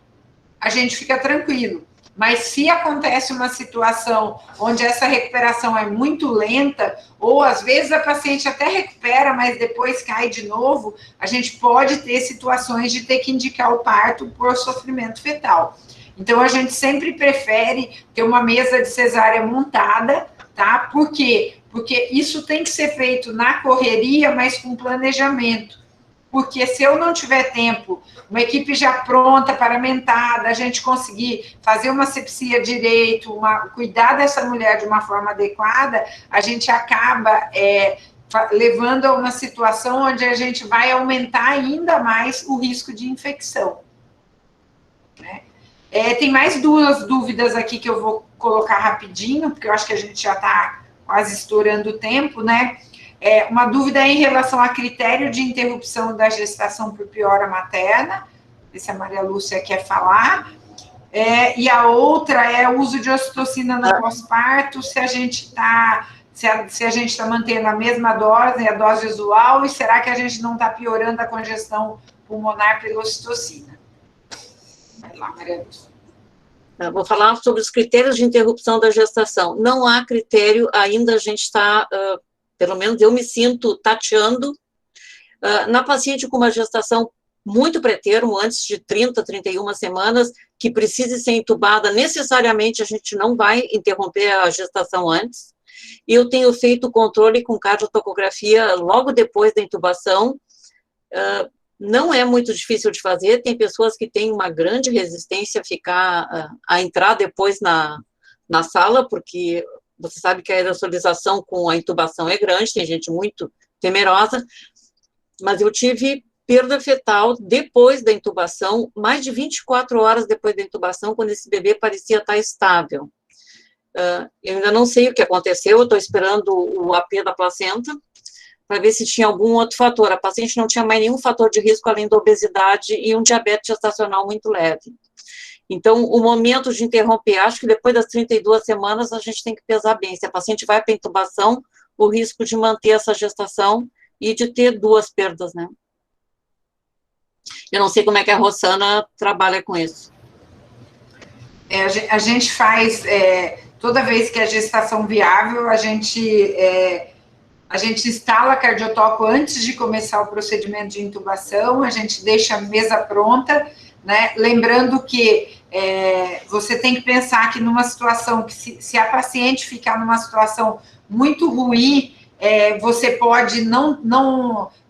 a gente fica tranquilo. Mas se acontece uma situação onde essa recuperação é muito lenta, ou às vezes a paciente até recupera, mas depois cai de novo, a gente pode ter situações de ter que indicar o parto por sofrimento fetal. Então, a gente sempre prefere ter uma mesa de cesárea montada, tá? Por quê? Porque isso tem que ser feito na correria, mas com planejamento. Porque se eu não tiver tempo, uma equipe já pronta, paramentada, a gente conseguir fazer uma sepsia direito, cuidar dessa mulher de uma forma adequada, a gente acaba levando a uma situação onde a gente vai aumentar ainda mais o risco de infecção. Né? Tem mais duas dúvidas aqui que eu vou colocar rapidinho, porque eu acho que a gente já está quase estourando o tempo, né? Uma dúvida em relação a critério de interrupção da gestação por piora materna, se a Maria Lúcia quer falar, e a outra é o uso de ocitocina no pós-parto, se a gente está mantendo a mesma dose, a dose usual, e será que a gente não está piorando a congestão pulmonar pela ocitocina? Vai lá, Maria Lúcia. Eu vou falar sobre os critérios de interrupção da gestação. Não há critério, ainda a gente está... pelo menos eu me sinto tateando, na paciente com uma gestação muito pré-termo, antes de 30, 31 semanas, que precise ser entubada, necessariamente a gente não vai interromper a gestação antes. Eu tenho feito controle com cardiotocografia logo depois da intubação, não é muito difícil de fazer, tem pessoas que têm uma grande resistência a entrar depois na sala, porque... Você sabe que a aerosolização com a intubação é grande, tem gente muito temerosa, mas eu tive perda fetal depois da intubação, mais de 24 horas depois da intubação, quando esse bebê parecia estar estável. Eu ainda não sei o que aconteceu, eu estou esperando o AP da placenta, para ver se tinha algum outro fator. A paciente não tinha mais nenhum fator de risco além da obesidade e um diabetes gestacional muito leve. Então, o momento de interromper, acho que depois das 32 semanas a gente tem que pesar bem. Se a paciente vai para a intubação, o risco de manter essa gestação e de ter duas perdas, né? Eu não sei como é que a Rosana trabalha com isso. A gente faz toda vez que é gestação viável, a gente instala cardiotoco antes de começar o procedimento de intubação, a gente deixa a mesa pronta, né? Lembrando que você tem que pensar que numa situação, que se a paciente ficar numa situação muito ruim, você pode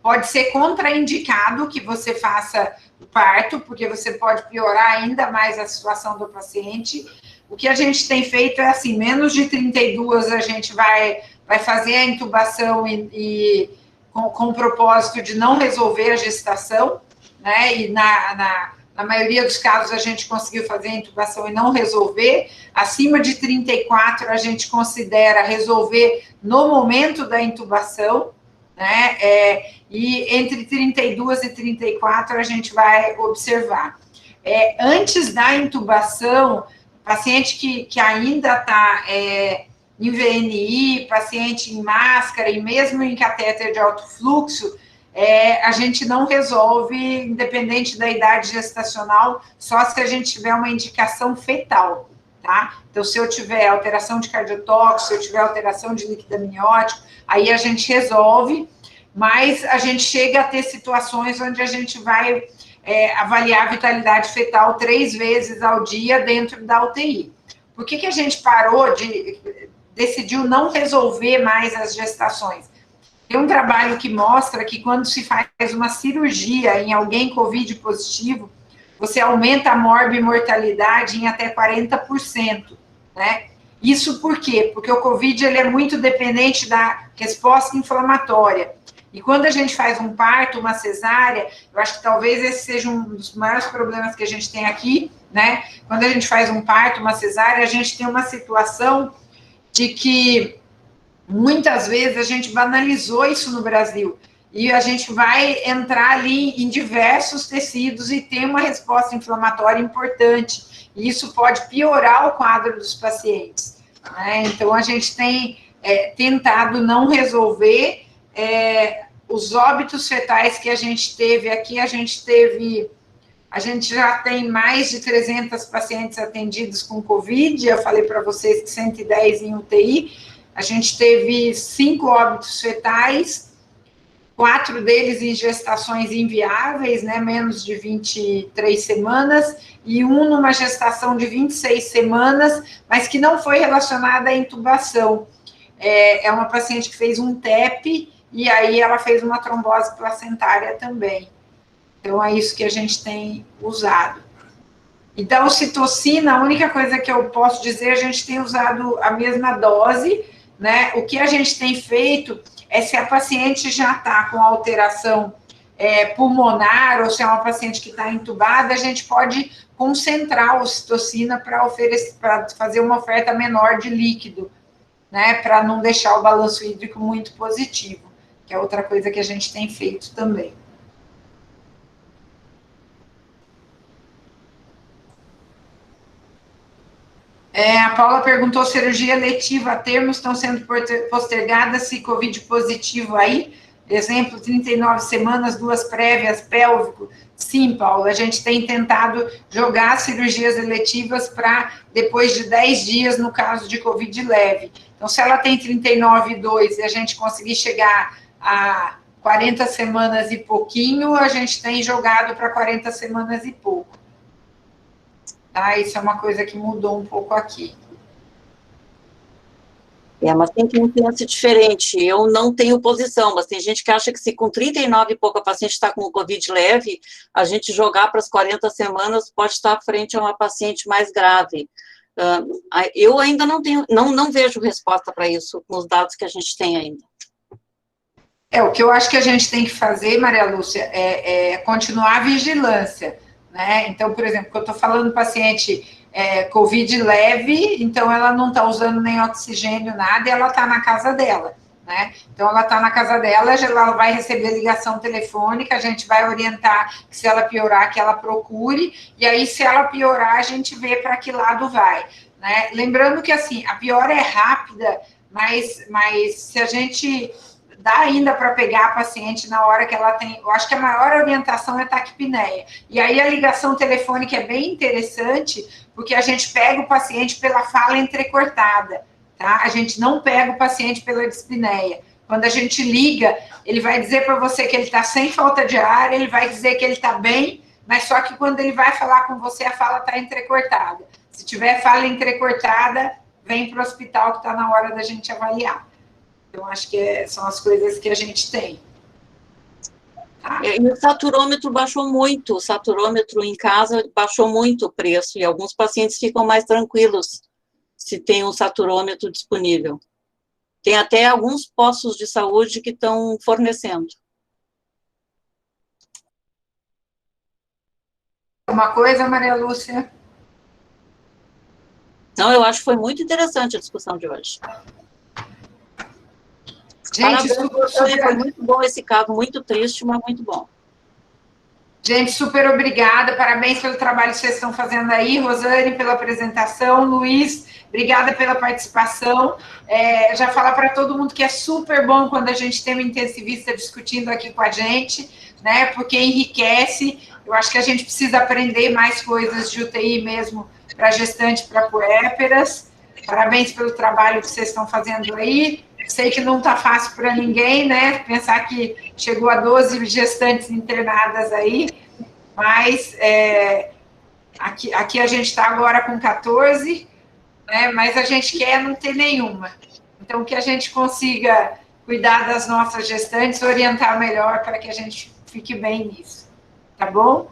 pode ser contraindicado que você faça o parto, porque você pode piorar ainda mais a situação do paciente. O que a gente tem feito é assim, menos de 32 a gente vai fazer a intubação e com o propósito de não resolver a gestação, né? E na maioria dos casos a gente conseguiu fazer a intubação e não resolver. Acima de 34 a gente considera resolver no momento da intubação, né? E entre 32 e 34 a gente vai observar. Antes da intubação, paciente que ainda está em VNI, paciente em máscara e mesmo em catéter de alto fluxo, a gente não resolve, independente da idade gestacional, só se a gente tiver uma indicação fetal, tá? Então, se eu tiver alteração de cardiotóxico, se eu tiver alteração de líquido amniótico, aí a gente resolve, mas a gente chega a ter situações onde a gente vai avaliar a vitalidade fetal 3 vezes ao dia dentro da UTI. Por que a gente decidiu não resolver mais as gestações? Tem um trabalho que mostra que quando se faz uma cirurgia em alguém COVID positivo, você aumenta a morbimortalidade em até 40%, né? Isso por quê? Porque o COVID ele é muito dependente da resposta inflamatória. E quando a gente faz um parto, uma cesárea, eu acho que talvez esse seja um dos maiores problemas que a gente tem aqui, né? Quando a gente faz um parto, uma cesárea, a gente tem uma situação de que muitas vezes a gente banalizou isso no Brasil. E a gente vai entrar ali em diversos tecidos e ter uma resposta inflamatória importante. E isso pode piorar o quadro dos pacientes, né? Então, a gente tem tentado não resolver. Os óbitos fetais que a gente teve aqui, a gente já tem mais de 300 pacientes atendidos com COVID, eu falei para vocês que 110 em UTI, a gente teve 5 óbitos fetais, 4 deles em gestações inviáveis, né, menos de 23 semanas, e um numa gestação de 26 semanas, mas que não foi relacionada à intubação. É uma paciente que fez um TEP, e aí ela fez uma trombose placentária também. Então, é isso que a gente tem usado. Então, ocitocina, a única coisa que eu posso dizer, a gente tem usado a mesma dose, né? O que a gente tem feito é se a paciente já está com alteração pulmonar, ou se é uma paciente que está entubada, a gente pode concentrar a ocitocina para fazer uma oferta menor de líquido, né? Para não deixar o balanço hídrico muito positivo, que é outra coisa que a gente tem feito também. A Paula perguntou, cirurgia letiva a termos estão sendo postergadas se COVID positivo aí? Exemplo, 39 semanas, 2 prévias, pélvico. Sim, Paula, a gente tem tentado jogar cirurgias eletivas para depois de 10 dias no caso de COVID leve. Então, se ela tem 39,2 e a gente conseguir chegar a 40 semanas e pouquinho, a gente tem jogado para 40 semanas e pouco. Tá? Isso é uma coisa que mudou um pouco aqui. Mas tem que nuance diferente. Eu não tenho posição, mas tem gente que acha que se com 39 e pouco a paciente está com o COVID leve, a gente jogar para as 40 semanas pode estar frente a uma paciente mais grave. Eu ainda não vejo resposta para isso nos dados que a gente tem ainda. O que eu acho que a gente tem que fazer, Maria Lúcia, é continuar a vigilância, né? Então, por exemplo, eu estou falando paciente COVID leve, então ela não está usando nem oxigênio, nada, e ela está na casa dela, né? Então, ela está na casa dela, ela vai receber ligação telefônica, a gente vai orientar que se ela piorar, que ela procure, e aí, se ela piorar, a gente vê para que lado vai, né? Lembrando que, assim, a piora é rápida, mas se a gente dá ainda para pegar a paciente na hora que ela tem, eu acho que a maior orientação é taquipneia. E aí a ligação telefônica é bem interessante, porque a gente pega o paciente pela fala entrecortada, tá? A gente não pega o paciente pela dispneia. Quando a gente liga, ele vai dizer para você que ele está sem falta de ar, ele vai dizer que ele está bem, mas só que quando ele vai falar com você, a fala está entrecortada. Se tiver fala entrecortada, vem para o hospital que está na hora da gente avaliar. Então, acho que são as coisas que a gente tem. Tá? E o saturômetro baixou muito, o saturômetro em casa baixou muito o preço, e alguns pacientes ficam mais tranquilos se tem um saturômetro disponível. Tem até alguns postos de saúde que estão fornecendo. Uma coisa, Maria Lúcia? Não, eu acho que foi muito interessante a discussão de hoje. Gente, foi muito bom esse caso, muito triste, mas muito bom. Gente, super obrigada, parabéns pelo trabalho que vocês estão fazendo aí, Rosane, pela apresentação, Luiz, obrigada pela participação. Já falar para todo mundo que é super bom quando a gente tem um intensivista discutindo aqui com a gente, né, porque enriquece. Eu acho que a gente precisa aprender mais coisas de UTI mesmo para gestante, para puérperas. Parabéns pelo trabalho que vocês estão fazendo aí. Sei que não está fácil para ninguém, né? Pensar que chegou a 12 gestantes internadas aí, mas aqui a gente está agora com 14, né? Mas a gente quer não ter nenhuma. Então, que a gente consiga cuidar das nossas gestantes, orientar melhor para que a gente fique bem nisso. Tá bom?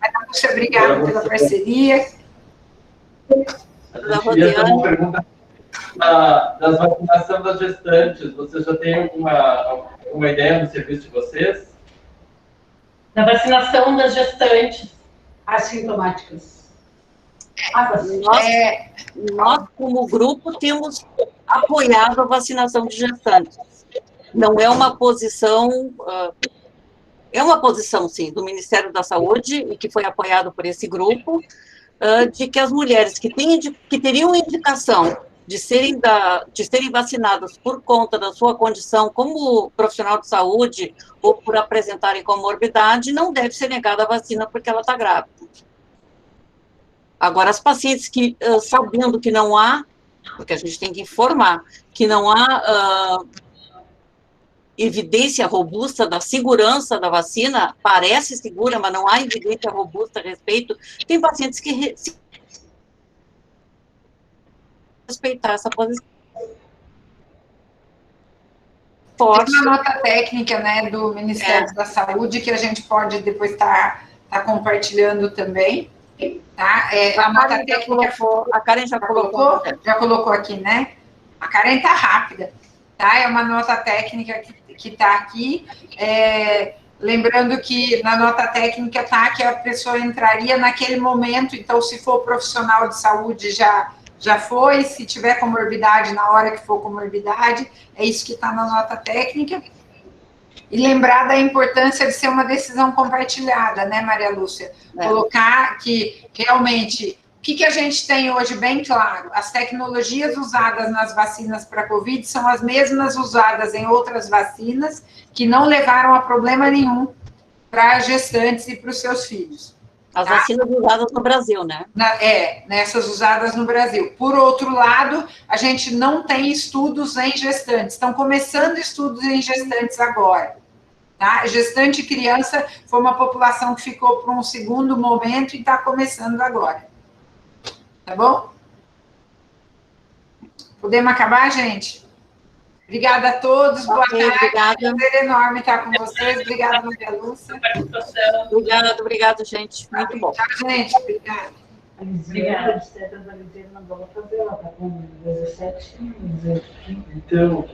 Muito obrigada pela parceria. A gente queria ter uma pergunta das vacinações das gestantes. Você já tem alguma ideia do serviço de vocês? Da vacinação das gestantes assintomáticas. Nós, como grupo, temos apoiado a vacinação de gestantes. Não é uma posição... É uma posição, sim, do Ministério da Saúde, e que foi apoiado por esse grupo, de que as mulheres que teriam indicação de serem vacinadas por conta da sua condição como profissional de saúde ou por apresentarem comorbidade, não deve ser negada a vacina porque ela está grávida. Agora, as pacientes que, sabendo que não há, porque a gente tem que informar, que não há evidência robusta da segurança da vacina, parece segura, mas não há evidência robusta a respeito, tem pacientes que respeitar essa posição. Tem uma nota técnica, né, do Ministério da Saúde, que a gente pode depois estar compartilhando também, tá? A nota técnica... A Karen já colocou? Já colocou aqui, né? A Karen está rápida, tá? É uma nota técnica que está aqui, lembrando que na nota técnica está que a pessoa entraria naquele momento, então se for profissional de saúde já foi, se tiver comorbidade na hora que for comorbidade, é isso que está na nota técnica. E lembrar da importância de ser uma decisão compartilhada, né, Maria Lúcia? Colocar que realmente... O que a gente tem hoje bem claro? As tecnologias usadas nas vacinas para Covid são as mesmas usadas em outras vacinas que não levaram a problema nenhum para gestantes e para os seus filhos. As vacinas usadas no Brasil, né? Nessas usadas no Brasil. Por outro lado, a gente não tem estudos em gestantes. Estão começando estudos em gestantes agora. Tá? Gestante e criança foi uma população que ficou para um segundo momento e está começando agora. Tá bom? Podemos acabar, gente? Obrigada a todos, boa tarde. Obrigada. É um prazer enorme estar com vocês. Obrigada, Maria Lúcia. Obrigado, gente. Muito bom. Tchau, gente. Obrigada. Obrigada. A Liseira mandou ela fazer, ela está com 17, 18. Então,